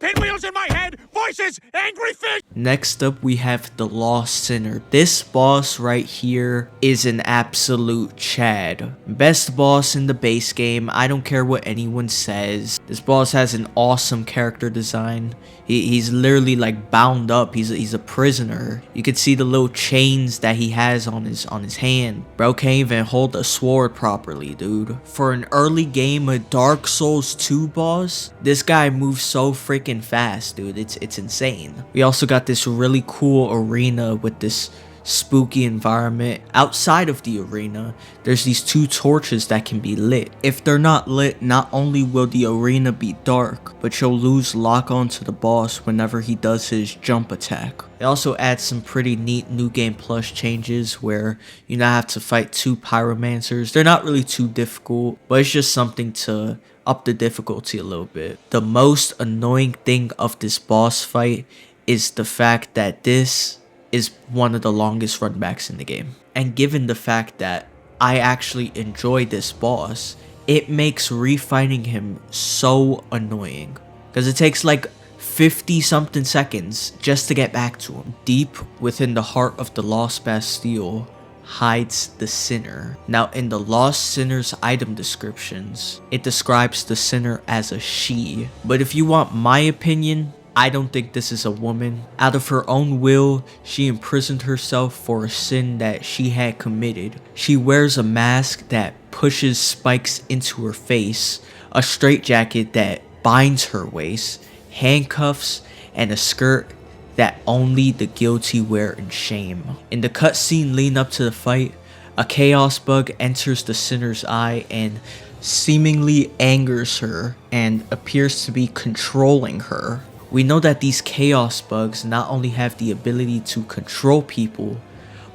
Pinwheels in my head, voices, angry fish. Next up, we have the Lost Sinner. This boss right here is an absolute Chad. Best boss in the base game. I don't care what anyone says. This boss has an awesome character design. He's literally like bound up. He's a prisoner. You can see the little chains that he has on his hand. Bro can't even hold a sword properly, dude. For an early game, a Dark Souls 2 boss, this guy moves so freaking fast, dude. It's insane. We also got this really cool arena with this spooky environment. Outside of the arena, there's these 2 torches that can be lit. If they're not lit, not only will the arena be dark, but you'll lose lock on to the boss whenever he does his jump attack. They also add some pretty neat New Game Plus changes where you now have to fight 2 pyromancers. They're not really too difficult, but it's just something to up the difficulty a little bit. The most annoying thing of this boss fight is the fact that this is one of the longest runbacks in the game. And given the fact that I actually enjoy this boss. It makes refighting him so annoying, because it takes like 50 something seconds just to get back to him. Deep within the heart of the Lost Bastille hides the Sinner. Now in the Lost Sinner's item descriptions, it describes the Sinner as a she, but if you want my opinion, I don't think this is a woman. Out of her own will, she imprisoned herself for a sin that she had committed. She wears a mask that pushes spikes into her face, a straitjacket that binds her waist, handcuffs, and a skirt that only the guilty wear in shame. In the cutscene leading up to the fight, a chaos bug enters the Sinner's eye and seemingly angers her and appears to be controlling her. We know that these chaos bugs not only have the ability to control people,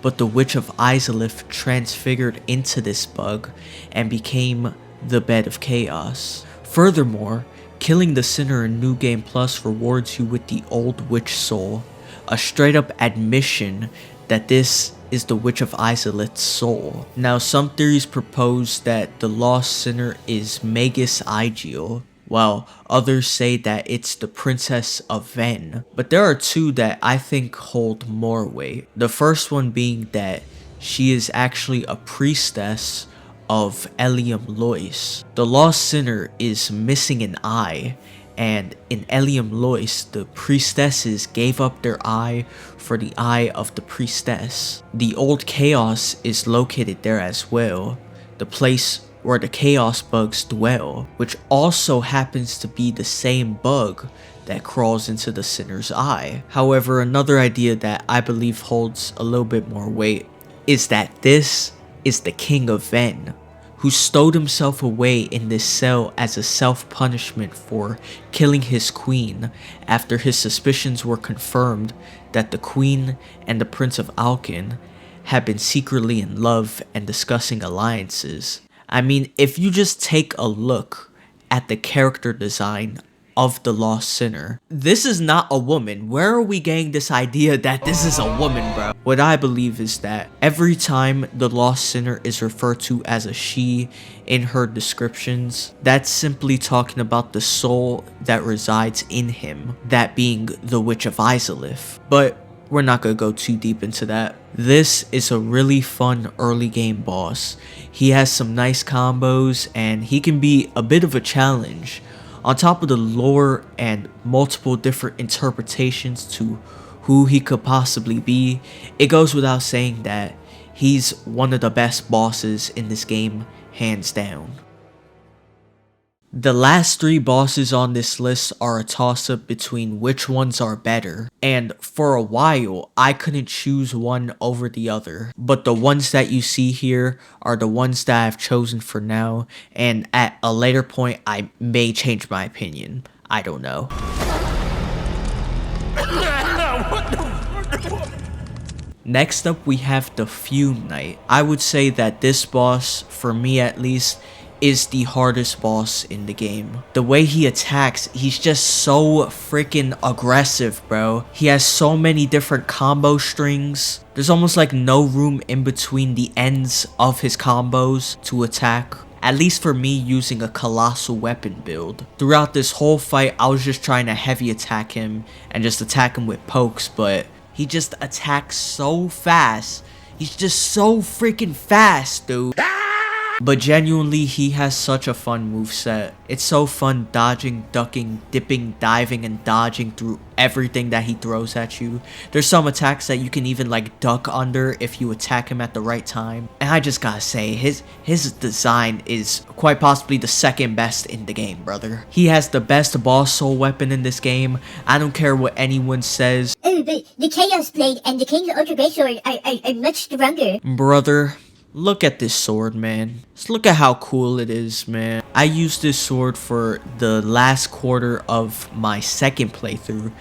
but the Witch of Izalith transfigured into this bug and became the Bed of Chaos. Furthermore, killing the Sinner in New Game Plus rewards you with the Old Witch Soul, a straight up admission that this is the Witch of Izalith's soul. Now some theories propose that the Lost Sinner is Magus Aegil, while others say that it's the Princess of Ven. But there are two that I think hold more weight. The first one being that she is actually a priestess of Elium Lois. The Lost Sinner is missing an eye, and in Elium Lois, the priestesses gave up their eye for the eye of the priestess. The Old Chaos is located there as well, the place where the chaos bugs dwell, which also happens to be the same bug that crawls into the Sinner's eye. However, another idea that I believe holds a little bit more weight is that this is the King of Ven, who stowed himself away in this cell as a self-punishment for killing his queen after his suspicions were confirmed that the queen and the Prince of Alkin had been secretly in love and discussing alliances. I mean, if you just take a look at the character design of the Lost Sinner, this is not a woman. Where are we getting this idea that this is a woman, bro? What I believe is that every time the Lost Sinner is referred to as a she in her descriptions, that's simply talking about the soul that resides in him, that being the Witch of Izalith. But we're not gonna go too deep into that. This is a really fun early game boss. He has some nice combos and he can be a bit of a challenge. On top of the lore and multiple different interpretations to who he could possibly be, it goes without saying that he's one of the best bosses in this game, hands down. The last three bosses on this list are a toss-up between which ones are better, and for a while I couldn't choose one over the other, but the ones that you see here are the ones that I've chosen for now, and at a later point I may change my opinion. I don't know. Next up we have the Fume Knight. I would say that this boss, for me at least, is the hardest boss in the game. The way he attacks, he's just so freaking aggressive, bro. He has so many different combo strings. There's almost like no room in between the ends of his combos to attack. At least for me using a colossal weapon build. Throughout this whole fight, I was just trying to heavy attack him and just attack him with pokes, but he just attacks so fast. He's just so freaking fast, dude. But genuinely, he has such a fun moveset. It's so fun dodging, ducking, dipping, diving, and dodging through everything that he throws at you. There's some attacks that you can even like duck under if you attack him at the right time. And I just gotta say, his design is quite possibly the second best in the game, brother. He has the best boss soul weapon in this game. I don't care what anyone says. Oh, but the Chaos Blade and the King's Ultra Great Sword are much stronger. Brother, look at this sword, man. Just look at how cool it is, man. I used this sword for the last quarter of my second playthrough,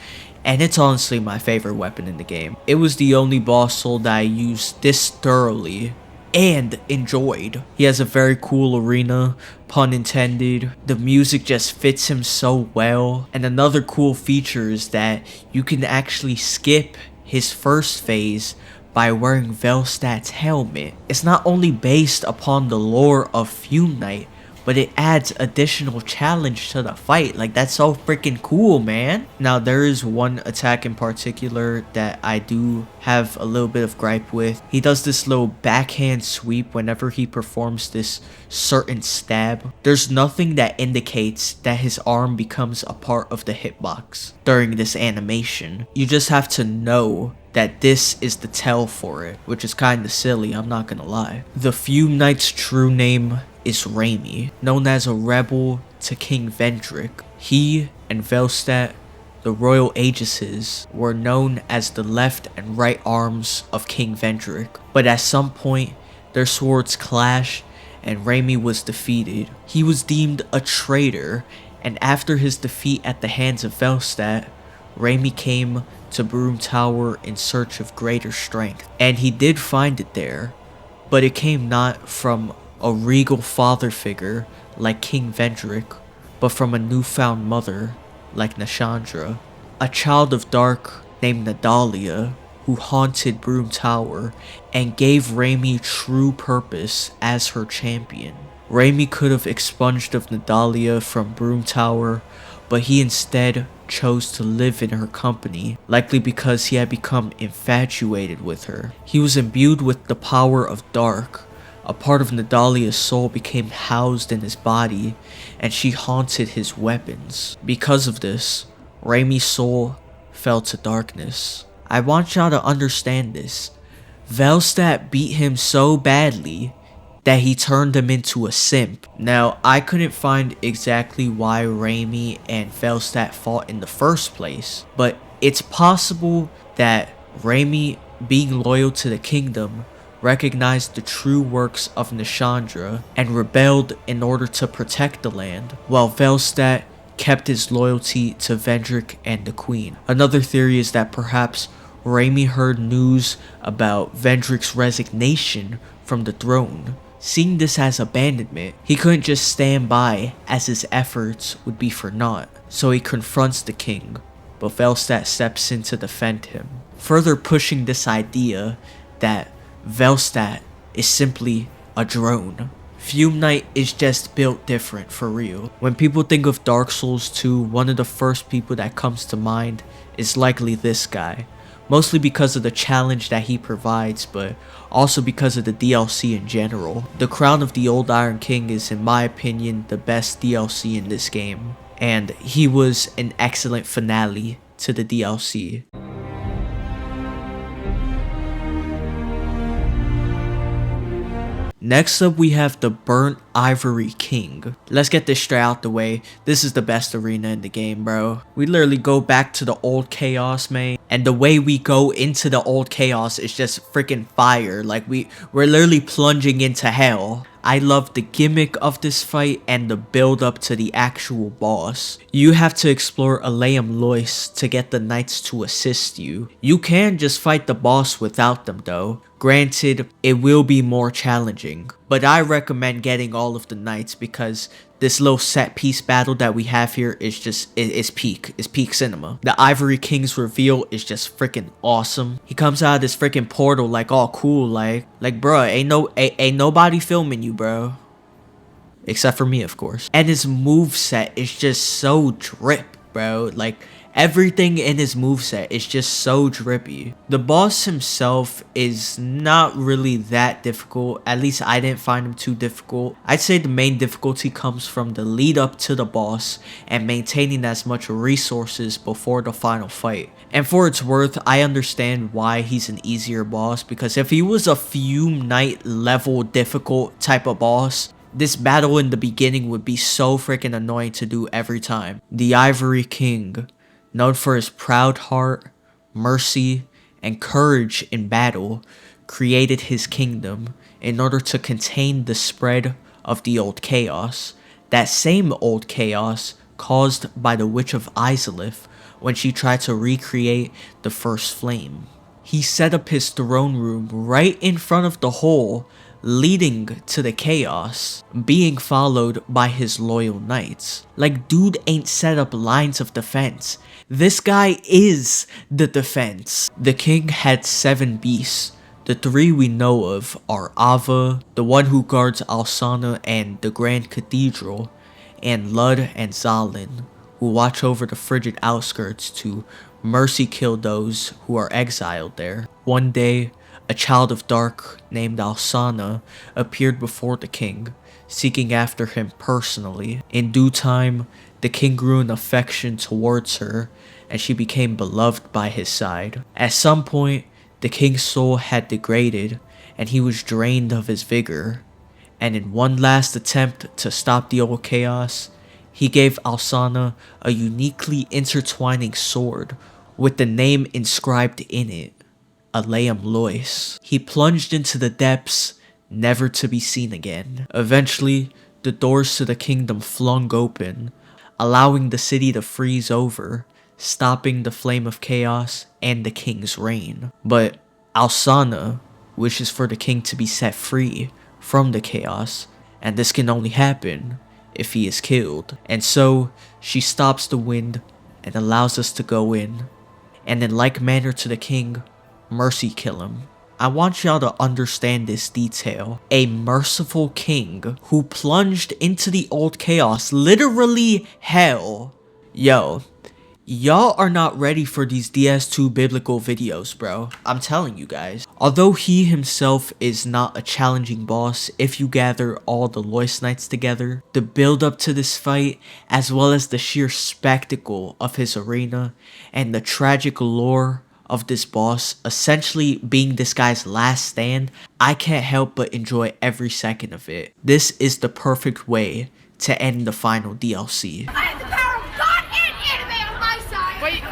and it's honestly my favorite weapon in the game. It was the only boss soul that I used this thoroughly and enjoyed. He has a very cool arena, pun intended. The music just fits him so well. And another cool feature is that you can actually skip his first phase by wearing Velstat's helmet. It's not only based upon the lore of Fume Knight, but it adds additional challenge to the fight. Like, that's so freaking cool, man. Now, there is one attack in particular that I do have a little bit of gripe with. He does this little backhand sweep whenever he performs this certain stab. There's nothing that indicates that his arm becomes a part of the hitbox during this animation. You just have to know that this is the tell for it, which is kinda silly, I'm not gonna lie. The Fume Knight's true name is Raimi, known as a rebel to King Vendrick. He and Velstat, the royal aegis, were known as the left and right arms of King Vendrick, but at some point their swords clashed and Raimi was defeated. He was deemed a traitor, and after his defeat at the hands of Velstat, Raimi came to Broom Tower in search of greater strength, and he did find it there, but it came not from a regal father figure like King Vendrick, but from a newfound mother like Nashandra, a child of dark named Nadalia, who haunted Broom Tower and gave Raimi true purpose as her champion. Raimi could have expunged of Nadalia from Broom Tower, but he instead chose to live in her company, likely because he had become infatuated with her. He was imbued with the power of dark. A part of Nadalia's soul became housed in his body, and she haunted his weapons. Because of this, Raimi's soul fell to darkness. I want y'all to understand this. Velstat beat him so badly that he turned him into a simp. Now, I couldn't find exactly why Raimi and Velstat fought in the first place, but it's possible that Raimi, being loyal to the kingdom, recognized the true works of Nashandra and rebelled in order to protect the land, while Velstat kept his loyalty to Vendrick and the Queen. Another theory is that perhaps Raimi heard news about Vendrick's resignation from the throne. Seeing this as abandonment, he couldn't just stand by as his efforts would be for naught, so he confronts the king, but Velstat steps in to defend him, further pushing this idea that Velstat is simply a drone. Fume Knight is just built different, for real. When people think of Dark Souls 2, one of the first people that comes to mind is likely this guy. Mostly because of the challenge that he provides, but also because of the DLC in general. The Crown of the Old Iron King is, in my opinion, the best DLC in this game, and he was an excellent finale to the DLC. Next up, we have the Burnt Ivory King. Let's get this straight out the way. This is the best arena in the game, bro. We literally go back to the old chaos, man. And the way we go into the old chaos is just freaking fire. Like, we're literally plunging into hell. I love the gimmick of this fight and the build up to the actual boss. You have to explore Aleum Lois to get the knights to assist you. You can just fight the boss without them though. Granted, it will be more challenging, but I recommend getting all of the knights because this little set piece battle that we have here is just, it's peak cinema. The Ivory King's reveal is just freaking awesome. He comes out of this freaking portal like all cool, like bruh, ain't nobody filming you, bro. Except for me, of course. And his moveset is just so drip, bro. Like, everything in his moveset is just so drippy. The boss himself is not really that difficult. At least I didn't find him too difficult. I'd say the main difficulty comes from the lead up to the boss and maintaining as much resources before the final fight. And for its worth, I understand why he's an easier boss, because if he was a Fume Knight level difficult type of boss, this battle in the beginning would be so freaking annoying to do every time. The Ivory King, known for his proud heart, mercy, and courage in battle, created his kingdom in order to contain the spread of the old chaos. That same old chaos caused by the Witch of Izalith when she tried to recreate the first flame. He set up his throne room right in front of the hole leading to the chaos, being followed by his loyal knights. Like, dude ain't set up lines of defense. This guy is the defense. The king had 7 beasts, The three we know of are Ava, the one who guards Alsana and the Grand Cathedral, and Lud and Zalin, who watch over the frigid outskirts to mercy kill those who are exiled there. One day, a child of dark named Alsana appeared before the king, seeking after him personally. In due time, the king grew an affection towards her, and she became beloved by his side. At some point, the king's soul had degraded, and he was drained of his vigor, and in one last attempt to stop the old chaos, he gave Alsana a uniquely intertwining sword with the name inscribed in it, Aleum Lois. He plunged into the depths, never to be seen again. Eventually, the doors to the kingdom flung open, allowing the city to freeze over, stopping the flame of chaos and the king's reign. But Alsana wishes for the king to be set free from the chaos, and this can only happen if he is killed. And so, she stops the wind and allows us to go in, and in like manner to the king, mercy kill him. I want y'all to understand this detail. A merciful king who plunged into the old chaos, literally hell. Yo, y'all are not ready for these DS2 biblical videos, bro. I'm telling you guys. Although he himself is not a challenging boss if you gather all the Lois Knights together, the build up to this fight, as well as the sheer spectacle of his arena, and the tragic lore of this boss essentially being this guy's last stand, I can't help but enjoy every second of it. This is the perfect way to end the final DLC. I have the power of God and anime on my side! Wait,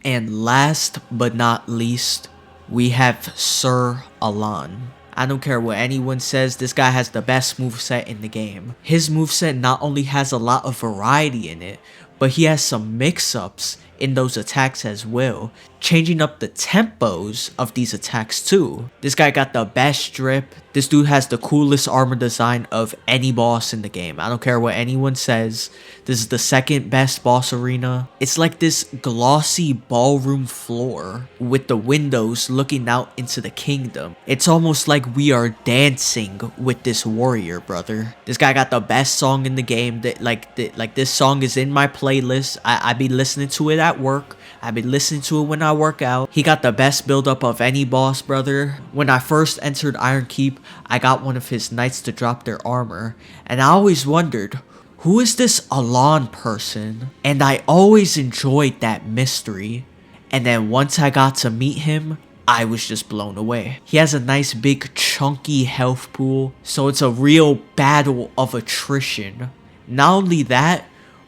And last but not least, we have Sir Alan. I don't care what anyone says, this guy has the best moveset in the game. His moveset not only has a lot of variety in it, but he has some mix-ups in those attacks as well, changing up the tempos of these attacks too. This guy got the best drip. This dude has the coolest armor design of any boss in the game. I don't care what anyone says. This is the second best boss arena. It's like this glossy ballroom floor with the windows looking out into the kingdom. It's almost like we are dancing with this warrior, brother. This guy got the best song in the game. Like this song is in my playlist. I be listening to it at work. I be listening to it when I work out. He got the best build-up of any boss, brother. When I first entered Iron Keep, I got one of his knights to drop their armor, and I always wondered, who is this Alan person? And I always enjoyed that mystery. And then once I got to meet him, I was just blown away. He has a nice big chunky health pool, so it's a real battle of attrition. Not only that,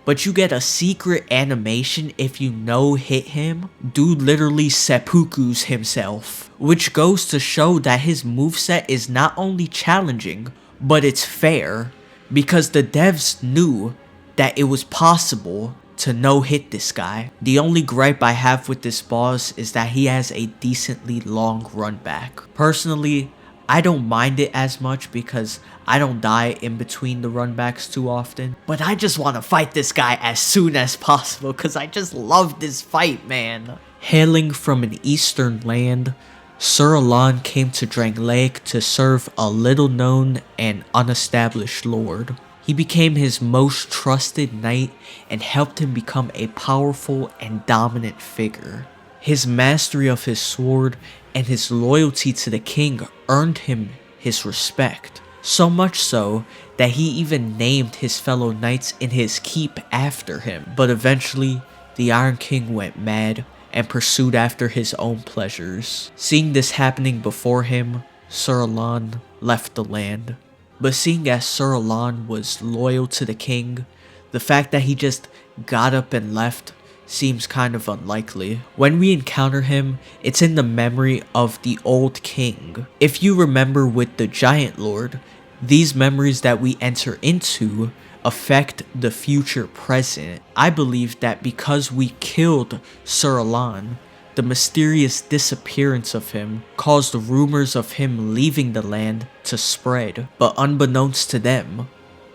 but you get a secret animation if you no-hit him. Dude literally seppukus himself, which goes to show that his moveset is not only challenging, but it's fair, because the devs knew that it was possible to no-hit this guy. The only gripe I have with this boss is that he has a decently long run back. Personally, I don't mind it as much because I don't die in between the runbacks too often. But I just want to fight this guy as soon as possible because I just love this fight, man. Hailing from an eastern land, Sir Alan came to Drangleic to serve a little-known and unestablished lord. He became his most trusted knight and helped him become a powerful and dominant figure. His mastery of his sword and his loyalty to the king earned him his respect. So much so that he even named his fellow knights in his keep after him. But eventually, the Iron King went mad and pursued after his own pleasures. Seeing this happening before him, Sir Alan left the land. But seeing as Sir Alan was loyal to the king, the fact that he just got up and left seems kind of unlikely. When we encounter him, it's in the memory of the old king. If you remember with the Giant Lord, these memories that we enter into affect the future present. I believe that because we killed Sir Alan, the mysterious disappearance of him caused rumors of him leaving the land to spread. But unbeknownst to them,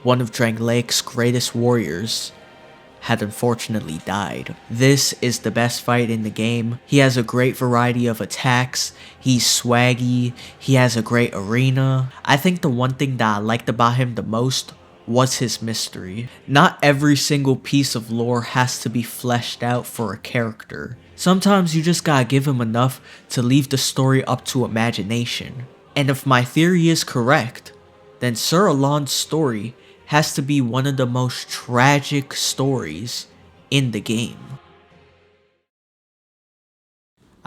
one of Drangleic's greatest warriors had unfortunately died. This is the best fight in the game. He has a great variety of attacks, he's swaggy, he has a great arena. I think the one thing that I liked about him the most was his mystery. Not every single piece of lore has to be fleshed out for a character. Sometimes you just gotta give him enough to leave the story up to imagination. And if my theory is correct, then Sir Alon's story has to be one of the most tragic stories in the game.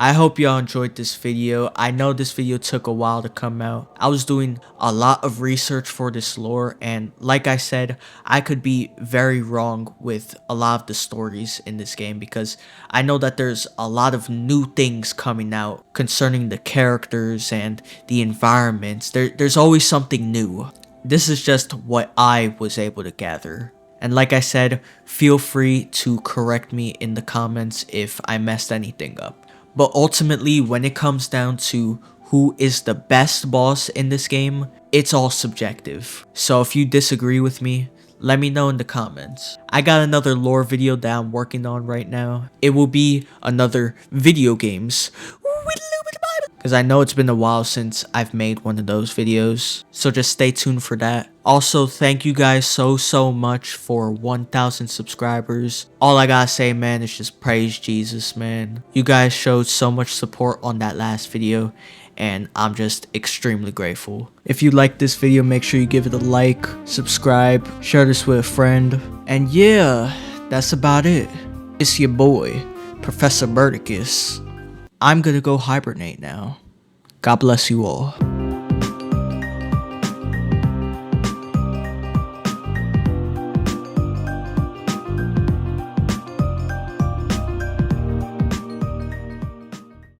I hope y'all enjoyed this video. I know this video took a while to come out. I was doing a lot of research for this lore, and like I said, I could be very wrong with a lot of the stories in this game because I know that there's a lot of new things coming out concerning the characters and the environments. There's always something new. This is just what I was able to gather. And like I said, feel free to correct me in the comments if I messed anything up. But ultimately, when it comes down to who is the best boss in this game, it's all subjective. So if you disagree with me, let me know in the comments. I got another lore video that I'm working on right now. It will be another video games because I know it's been a while since I've made one of those videos. So just stay tuned for that. Also, thank you guys so much for 1,000 subscribers. All I gotta say, man, is just praise Jesus, man. You guys showed so much support on that last video, and I'm just extremely grateful. If you liked this video, make sure you give it a like, subscribe, share this with a friend. And yeah, that's about it. It's your boy, Professor Birdicus. I'm gonna go hibernate now. God bless you all.